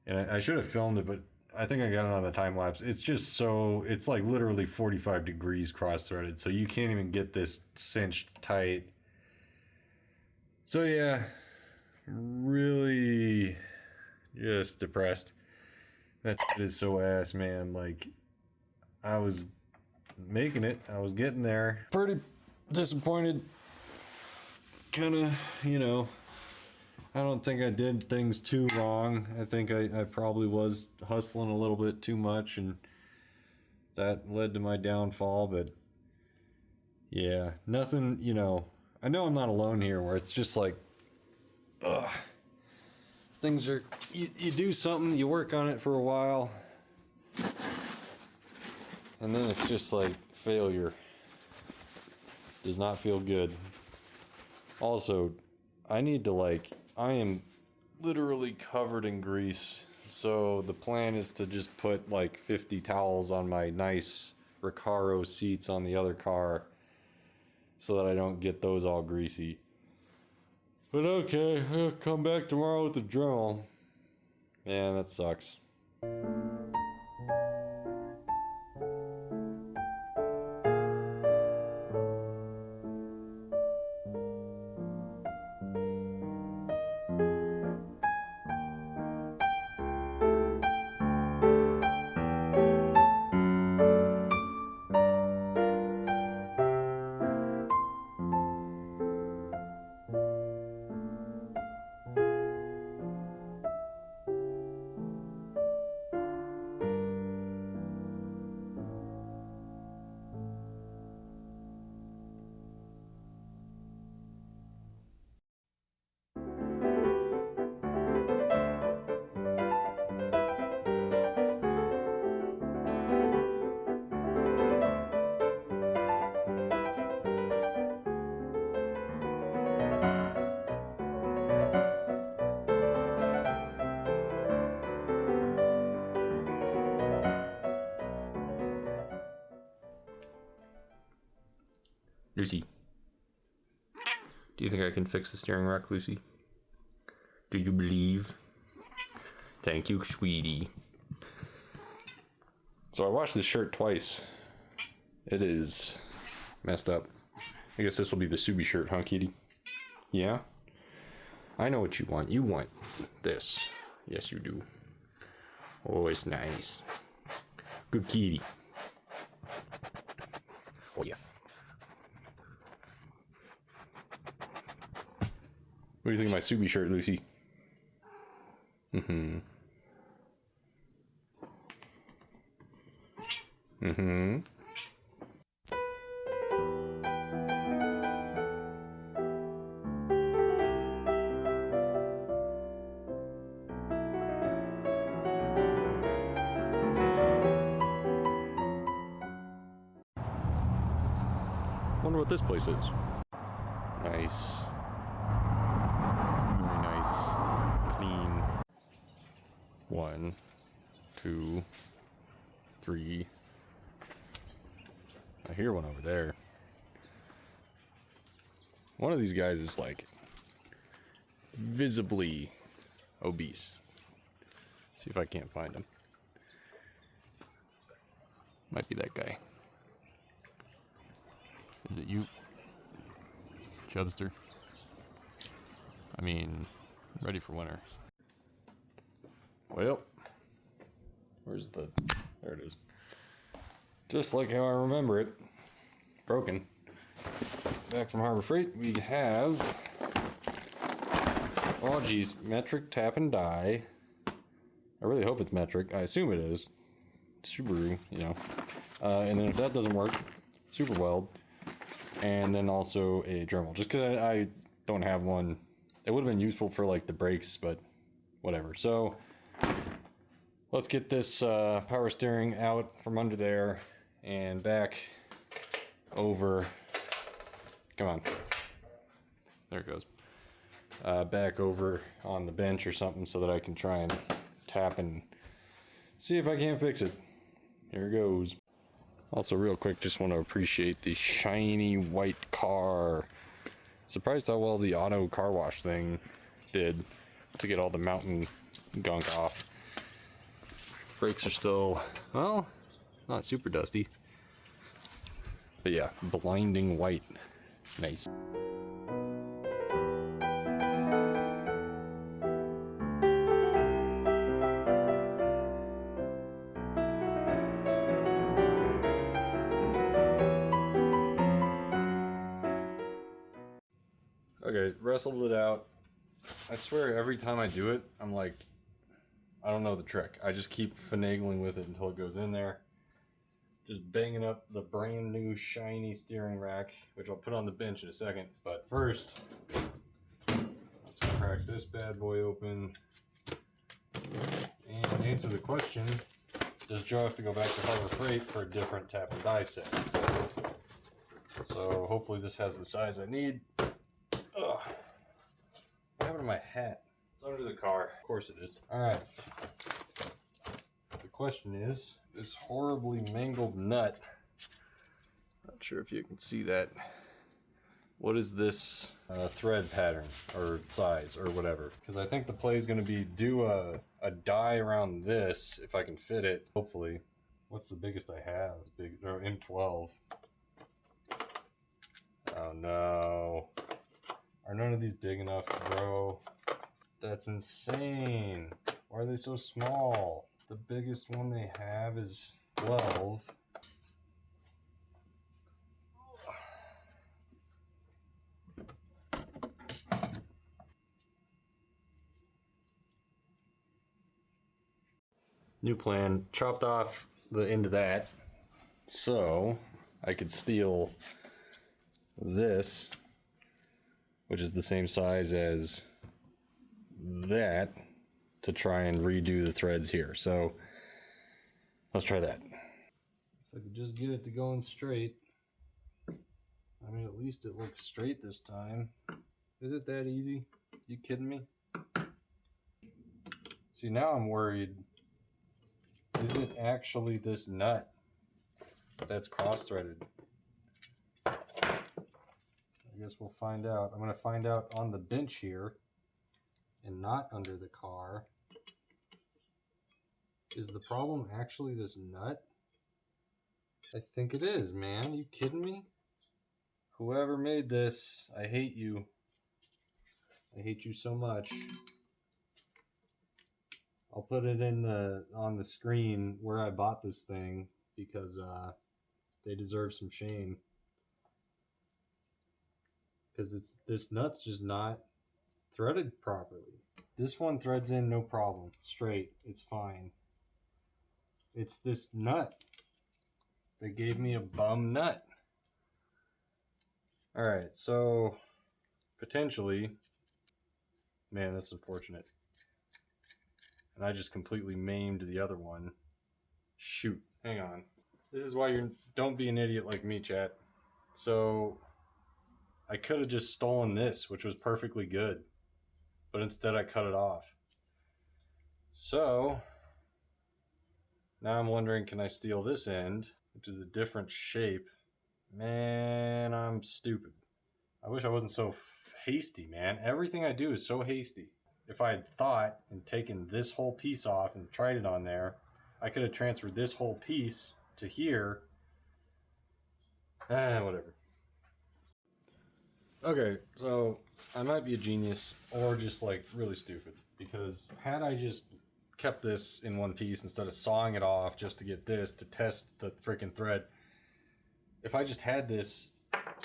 And I should have filmed it, but I think I got it on the time lapse. It's just so, it's like literally 45 degrees cross-threaded, so you can't even get this cinched tight. So yeah, really just depressed. That shit is so ass, man. Like, I was making it, I was getting there. Pretty disappointed. Kind of, you know, I don't think I did things too wrong. I think I probably was hustling a little bit too much, and that led to my downfall. But yeah, nothing, you know, I know I'm not alone here where it's just like, ugh, things are, you do something, you work on it for a while, and then it's just like failure. Does not feel good. Also, I need to, like, I am literally covered in grease, so the plan is to just put like 50 towels on my nice Recaro seats on the other car so that I don't get those all greasy. But okay, I'll come back tomorrow with the drill. Man, that sucks. Lucy, do you think I can fix the steering rack, Lucy? Do you believe? Thank you, sweetie. So I washed this shirt twice. It is messed up. I guess this will be the Subie shirt, huh, kitty? Yeah? I know what you want. You want this. Yes, you do. Oh, it's nice. Good kitty. Oh, yeah. What do you think of my Subie shirt, Lucy? Mm-hmm. Mm-hmm. Wonder what this place is. Nice. Very nice. Clean. One. 2, 3. I hear one over there. One of these guys is like visibly obese. See if I can't find him. Might be that guy. Is it you, Chubster? I mean, ready for winter. Well, where's the... There it is. Just like how I remember it. Broken. Back from Harbor Freight, we have... Oh, geez. Metric tap and die. I really hope it's metric. I assume it is. Subaru, you know. And then if that doesn't work, super weld. And then also a Dremel. Just because I don't have one. It would have been useful for like the brakes, but whatever. So let's get this power steering out from under there and back over. Come on. There it goes. Back over on the bench or something so that I can try and tap and see if I can't fix it. Here goes. Also, real quick, just want to appreciate the shiny white car. Surprised how well the auto car wash thing did to get all the mountain gunk off. Brakes are still, well, not super dusty. But yeah, blinding white. Nice. Okay, wrestled it out. I swear every time I do it, I'm like, I don't know the trick. I just keep finagling with it until it goes in there. Just banging up the brand new shiny steering rack, which I'll put on the bench in a second. But first, let's crack this bad boy open and answer the question, does Joe have to go back to Harbor Freight for a different tap and die set? So hopefully this has the size I need. Ugh. What happened to my hat? It's under the car. Of course it is. Alright. The question is, this horribly mangled nut, not sure if you can see that, what is this thread pattern or size or whatever? Because I think the play is going to be do a die around this if I can fit it, hopefully. What's the biggest I have? It's big, or M12. Oh no. Are none of these big enough, bro? That's insane. Why are they so small? The biggest one they have is 12. New plan, chopped off the end of that so I could steal this, which is the same size as that, to try and redo the threads here. So let's try that. If I could just get it to going straight. I mean, at least it looks straight this time. Is it that easy? You kidding me? See, now I'm worried. Is it actually this nut that's cross-threaded? I guess we'll find out. I'm going to find out on the bench here and not under the car. Is the problem actually this nut? I think it is, man. You kidding me? Whoever made this, I hate you. I hate you so much. I'll put it in on the screen where I bought this thing because they deserve some shame. Because this nut's just not threaded properly. This one threads in no problem, straight. It's fine. It's this nut. They gave me a bum nut. All right, so potentially, man, that's unfortunate. And I just completely maimed the other one. Shoot, hang on. This is why you don't be an idiot like me, chat. So I could have just stolen this, which was perfectly good, but instead I cut it off. So Now I'm wondering, can I steal this end, which is a different shape? Man, I'm stupid. I wish I wasn't so hasty, man. Everything I do is so hasty. If I had thought and taken this whole piece off and tried it on there, I could have transferred this whole piece to here. Whatever. Okay, so I might be a genius or just like really stupid, because had I just kept this in one piece instead of sawing it off just to get this to test the freaking thread, if I just had this,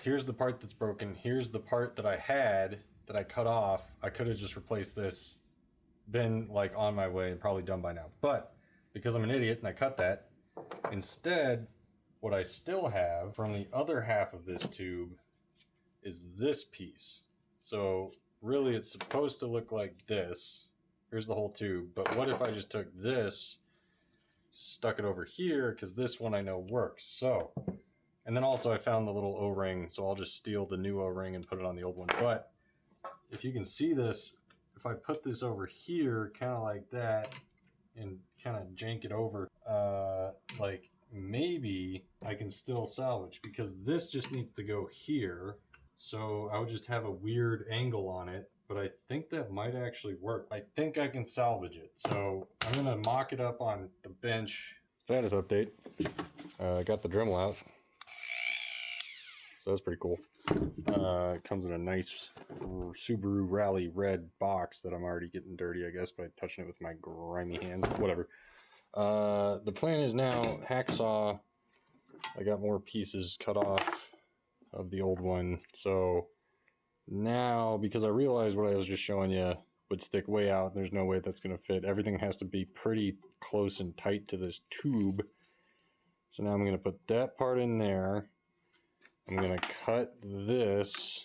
here's the part that's broken, here's the part that I had that I cut off, I could have just replaced this, been like on my way and probably done by now. But because I'm an idiot and I cut that, instead what I still have from the other half of this tube is this piece. So really it's supposed to look like this. Here's the whole tube, but what if I just took this, stuck it over here, because this one I know works. So, and then also I found the little O-ring, so I'll just steal the new O-ring and put it on the old one. But if you can see this, if I put this over here kind of like that and kind of jank it over, like maybe I can still salvage, because this just needs to go here. So I would just have a weird angle on it, but I think that might actually work. I think I can salvage it. So I'm gonna mock it up on the bench. Status update. I got the Dremel out. So that's pretty cool. It comes in a nice Subaru Rally red box that I'm already getting dirty, I guess, by touching it with my grimy hands. Whatever. The plan is now hacksaw. I got more pieces cut off of the old one. So now, because I realized what I was just showing you would stick way out, there's no way that's going to fit. Everything has to be pretty close and tight to this tube. So now I'm going to put that part in there. I'm going to cut this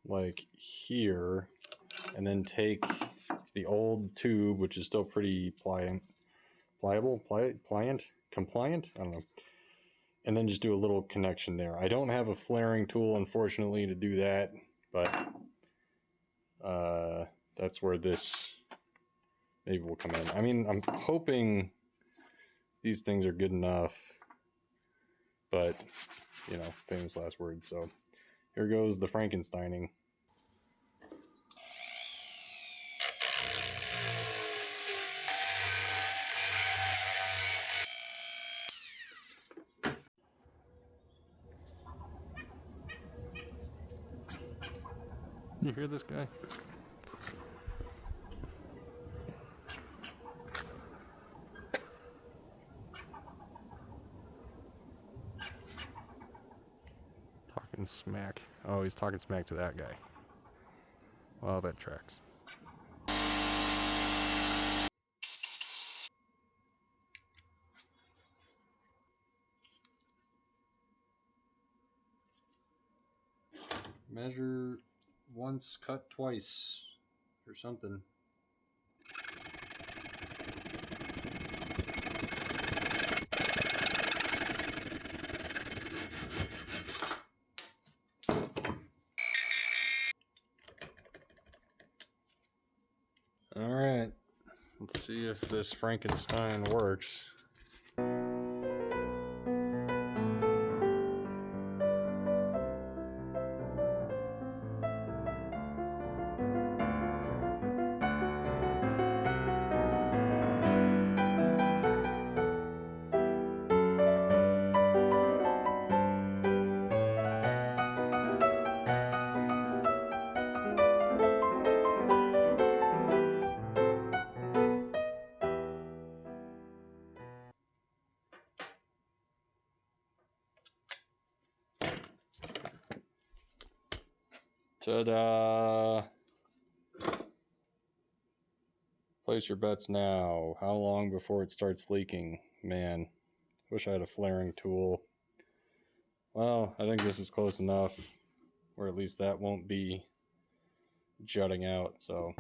like here, and then take the old tube, which is still pretty compliant, I don't know, and then just do a little connection there. I don't have a flaring tool, unfortunately, to do that, but that's where this maybe will come in. I mean, I'm hoping these things are good enough, but, you know, famous last words. So here goes the Frankensteining. You hear this guy? Talking smack. Oh, he's talking smack to that guy. Well, that tracks. Measure once, cut twice, or something. All right, let's see if this Frankenstein works. Ta-da! Place your bets now. How long before it starts leaking? Man, wish I had a flaring tool. Well, I think this is close enough, or at least that won't be jutting out, so.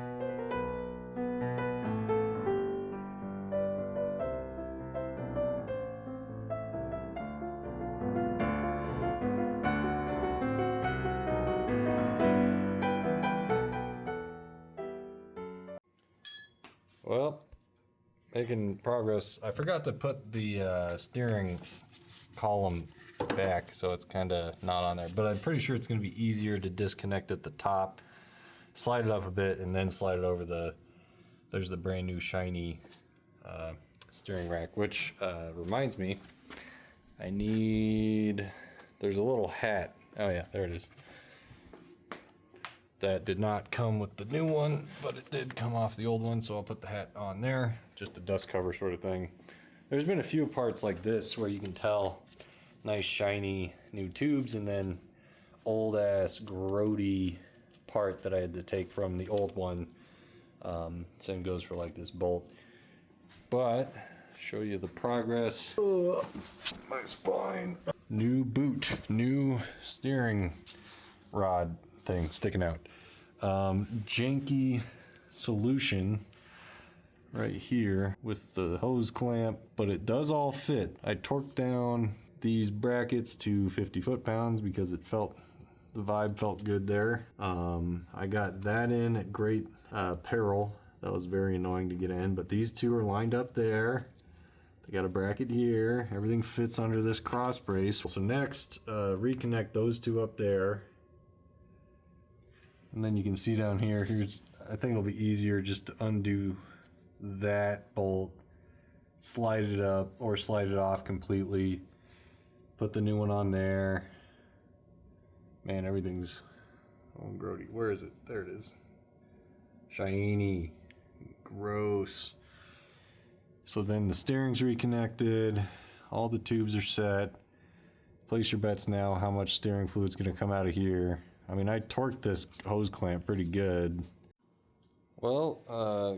Well, making progress. I forgot to put the steering column back, so it's kind of not on there, but I'm pretty sure it's going to be easier to disconnect at the top, slide it up a bit, and then slide it over there's the brand new shiny steering rack, which reminds me, there's a little hat. Oh yeah, there it is. That did not come with the new one, but it did come off the old one, so I'll put the hat on there. Just a dust cover sort of thing. There's been a few parts like this where you can tell nice shiny new tubes, and then old ass grody part that I had to take from the old one. Same goes for like this bolt. But show you the progress. My spine. New boot, new steering rod thing sticking out. Janky solution right here with the hose clamp, but it does all fit. I torqued down these brackets to 50 foot-pounds because the vibe felt good there. I got that in at great peril. That was very annoying to get in, but these two are lined up there. They got a bracket here. Everything fits under this cross brace. So next, reconnect those two up there. And then you can see down here, I think it'll be easier just to undo that bolt, slide it up or slide it off completely, put the new one on there. Man, everything's all grody. Where is it? There it is. Shiny. Gross. So then the steering's reconnected, all the tubes are set. Place your bets now how much steering fluid's gonna come out of here. I mean, I torqued this hose clamp pretty good. Well,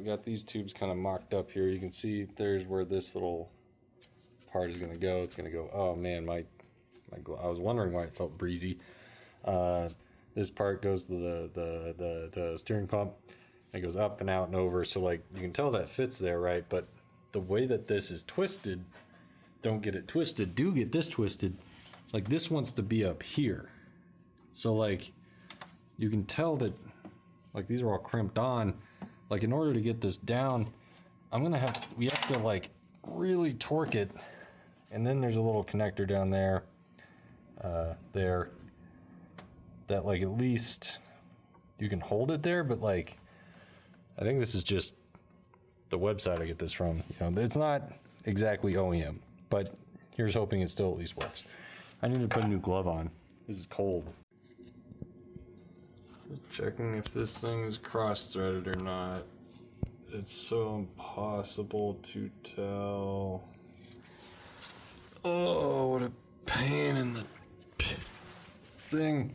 got these tubes kind of mocked up here. You can see there's where this little part is gonna go. It's gonna go, oh man, I was wondering why it felt breezy. This part goes to the steering pump. It goes up and out and over, so like you can tell that fits there, right? But the way that this is twisted, don't get it twisted, do get this twisted. Like this wants to be up here. So like you can tell that like these are all crimped on. Like in order to get this down, we have to like really torque it. And then there's a little connector down there, that like at least you can hold it there, but like I think this is just the website I get this from. You know, it's not exactly OEM, but here's hoping it still at least works. I need to put a new glove on. This is cold. Just checking if this thing is cross-threaded or not. It's so impossible to tell. Oh, what a pain in the thing.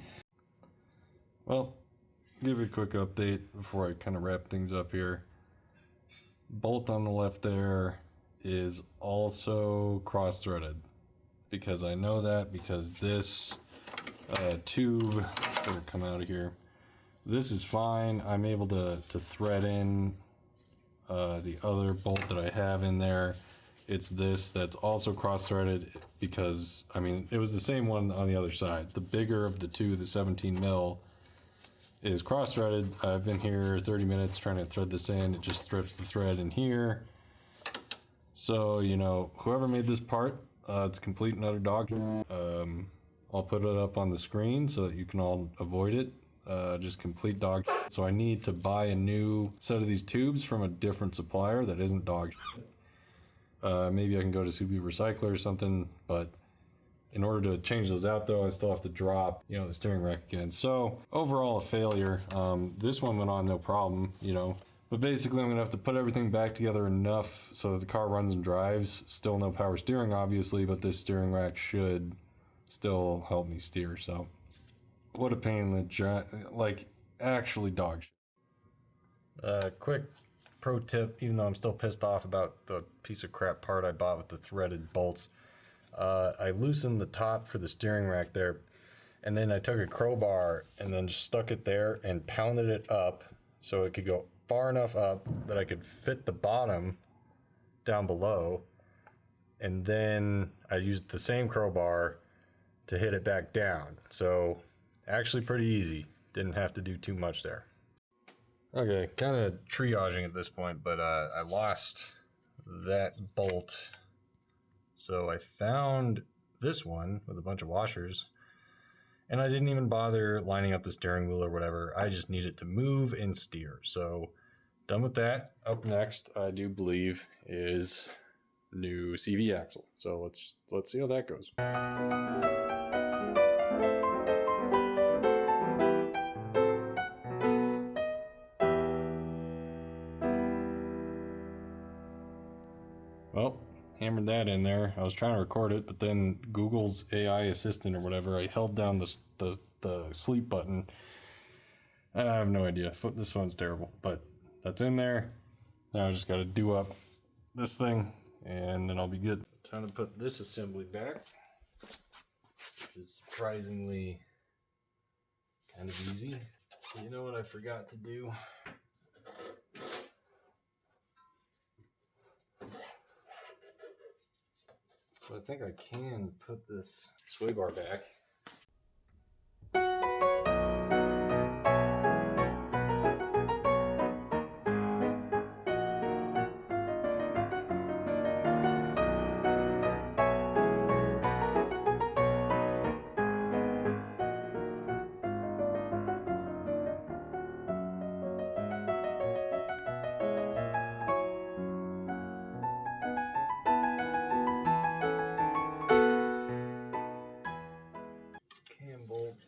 Well, give you a quick update before I kind of wrap things up here. Bolt on the left there is also cross-threaded, because I know that because this tube gonna come out of here. This is fine. I'm able to thread in the other bolt that I have in there. It's this that's also cross-threaded because, I mean, it was the same one on the other side. The bigger of the two, the 17 mil, is cross-threaded. I've been here 30 minutes trying to thread this in. It just strips the thread in here. So, you know, whoever made this part, it's complete and utter dog. I'll put it up on the screen so that you can all avoid it. Just complete dog. So I need to buy a new set of these tubes from a different supplier that isn't dog. Maybe I can go to Subie Recycler or something, but in order to change those out though, I still have to drop, you know, the steering rack again. So overall a failure. This one went on no problem, you know, but basically I'm gonna have to put everything back together enough so that the car runs and drives. Still no power steering obviously, but this steering rack should still help me steer. So what a pain in the like actually dog shit. Quick pro tip, even though I'm still pissed off about the piece of crap part I bought with the threaded bolts. I loosened the top for the steering rack there, and then I took a crowbar and then just stuck it there and pounded it up so it could go far enough up that I could fit the bottom down below, and then I used the same crowbar to hit it back down. So actually pretty easy, didn't have to do too much there. Okay, kind of triaging at this point, but I lost that bolt. So I found this one with a bunch of washers, and I didn't even bother lining up the steering wheel or whatever. I just need it to move and steer. So done with that. Up next, I do believe, is new CV axle. So let's see how that goes. Well, hammered that in there. I was trying to record it, but then Google's AI assistant or whatever, I held down the sleep button. I have no idea. This phone's terrible, but that's in there. Now I just got to do up this thing, and then I'll be good. Time to put this assembly back, which is surprisingly kind of easy. You know what I forgot to do? So I think I can put this sway bar back.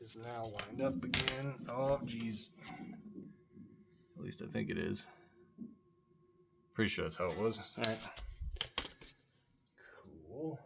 Is now lined up again. Oh, geez. At least I think it is. Pretty sure that's how it was. All right. Cool.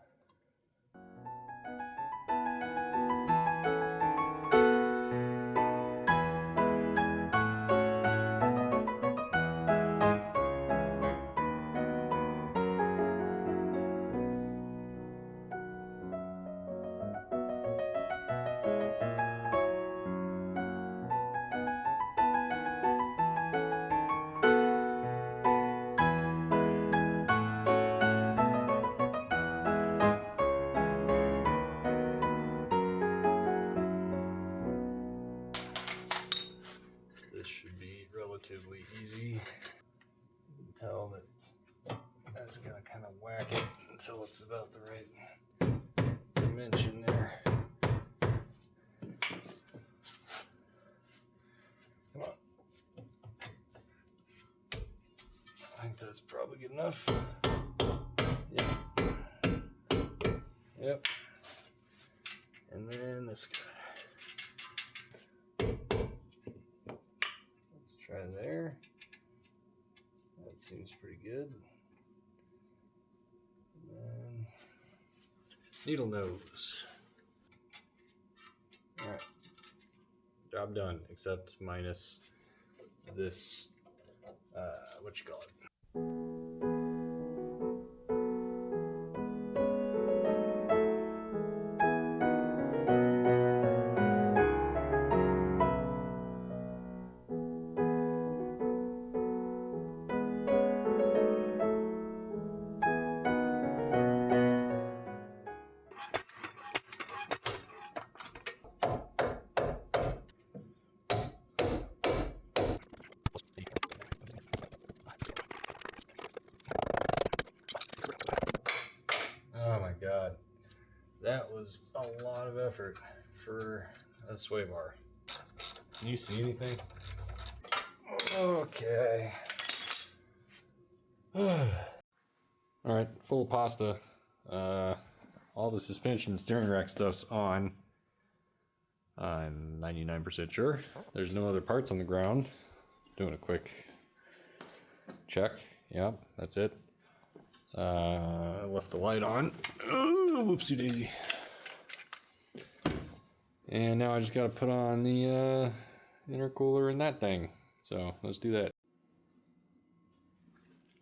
This should be relatively easy. You can tell that I just gotta kind of whack it until it's about the right dimension there. Come on. I think that's probably good enough. Yep. And then this guy. Let's try there. That seems pretty good. And then needle nose. All right. Job done, except minus this, what you call it? Oh my god, that was a lot of effort for a sway bar. Can you see anything? Okay. All right, full of pasta. All the suspension steering rack stuff's on. I'm 99% sure. There's no other parts on the ground. Doing a quick check. Yep, that's it. I left the light on. Oh, whoopsie daisy. And now I just got to put on the intercooler and that thing. So let's do that.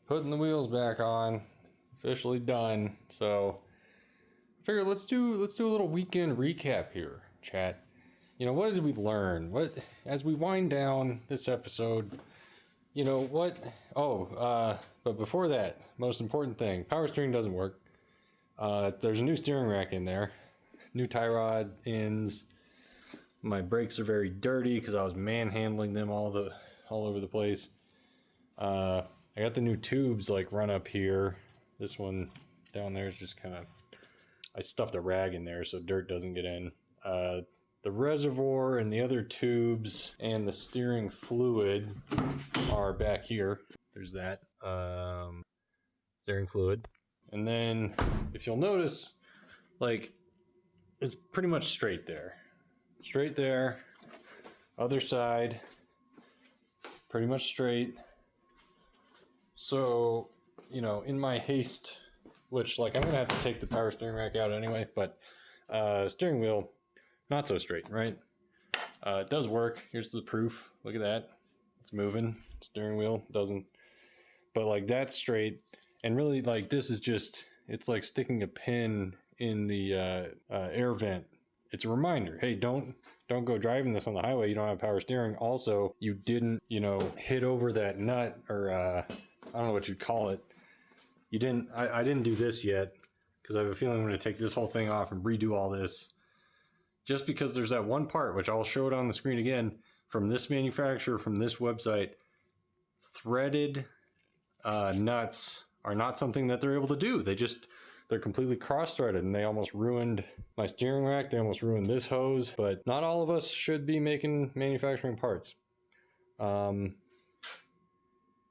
Putting the wheels back on. Officially done. So I figured let's do a little weekend recap here, chat. You know, what did we learn? What, as we wind down this episode, you know what? But before that, most important thing, power steering doesn't work. There's a new steering rack in there, new tie rod ends. My brakes are very dirty because I was manhandling them all over the place. I got the new tubes like run up here. This one down there is just kind of, I stuffed a rag in there so dirt doesn't get in. The reservoir and the other tubes and the steering fluid are back here. There's that. Steering fluid. And then if you'll notice, like, it's pretty much straight there. Straight there. Other side. Pretty much straight. So, you know, in my haste, which, like, I'm going to have to take the power steering rack out anyway, but steering wheel, not so straight, right? It does work. Here's the proof. Look at that. It's moving. Steering wheel doesn't. But, like, that's straight. And really, like, this is just, it's like sticking a pin in the air vent. It's a reminder. Hey, don't go driving this on the highway. You don't have power steering. Also, you didn't, you know, hit over that nut or I don't know what you'd call it. You didn't. I didn't do this yet because I have a feeling I'm going to take this whole thing off and redo all this. Just because there's that one part, which I'll show it on the screen again, from this manufacturer, from this website, threaded nuts are not something that they're able to do. They're completely cross-threaded, and they almost ruined my steering rack. They almost ruined this hose, but not all of us should be making manufacturing parts. Oh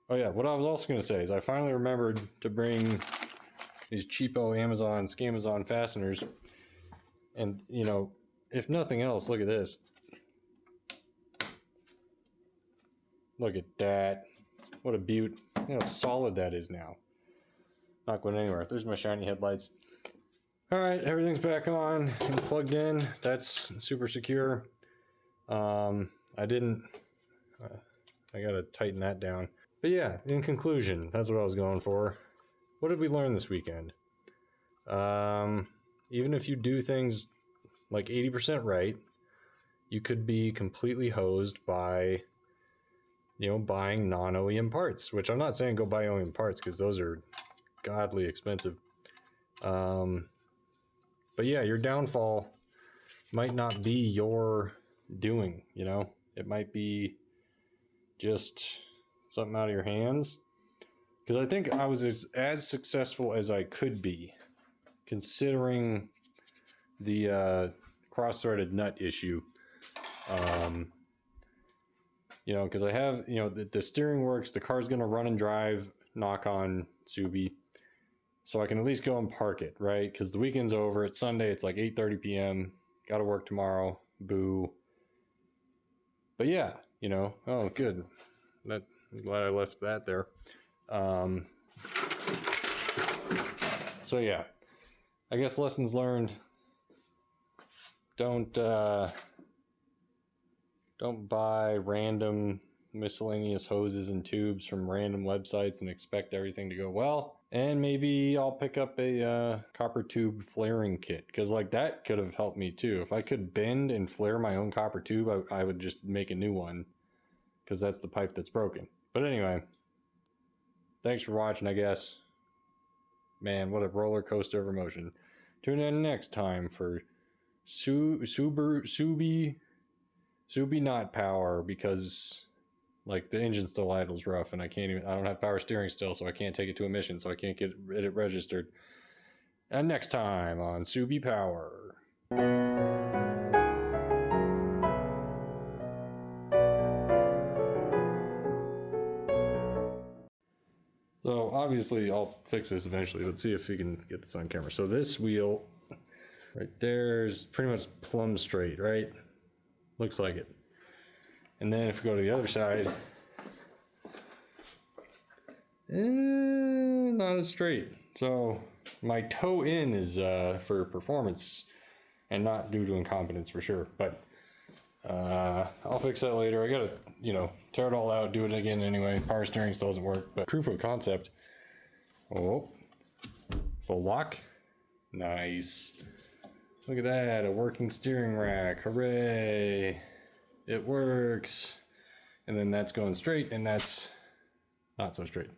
yeah, what I was also going to say is I finally remembered to bring these cheapo Amazon, Scamazon fasteners. And, you know, if nothing else, look at this. Look at that. What a beaut. Look how solid that is now. Not going anywhere. There's my shiny headlights. All right, everything's back on and plugged in. That's super secure. I gotta tighten that down. But yeah, in conclusion, that's what I was going for. What did we learn this weekend? Even if you do things like 80% right, you could be completely hosed by, you know, buying non-OEM parts, which I'm not saying go buy OEM parts because those are godly expensive. But yeah, your downfall might not be your doing, you know? It might be just something out of your hands. Because I think I was as successful as I could be, considering the cross-threaded nut issue. You know, because I have, you know, the steering works, the car's going to run and drive, knock on Subie. So I can at least go and park it, right? Because the weekend's over. It's Sunday. It's like 8:30 p.m. Got to work tomorrow. Boo. But yeah, you know. Oh, good. I'm glad I left that there. So yeah, I guess lessons learned. Don't buy random miscellaneous hoses and tubes from random websites and expect everything to go well. And maybe I'll pick up a copper tube flaring kit, because like that could have helped me too. If I could bend and flare my own copper tube, I would just make a new one, because that's the pipe that's broken. But anyway, thanks for watching, I guess. Man, what a roller coaster of emotion. Tune in next time for Subie not power, because like the engine still idles rough and I don't have power steering still, so I can't take it to emission, so I can't get it registered. And next time on Subie Power. So obviously I'll fix this eventually. Let's see if we can get this on camera. So this wheel right there's pretty much plumb straight, right? Looks like it. And then if we go to the other side, not as straight. So my toe in is for performance and not due to incompetence for sure. But I'll fix that later. I gotta, you know, tear it all out, do it again anyway. Power steering still doesn't work, but proof of concept. Oh, full lock. Nice. Look at that, a working steering rack. Hooray. It works. And then that's going straight and that's not so straight.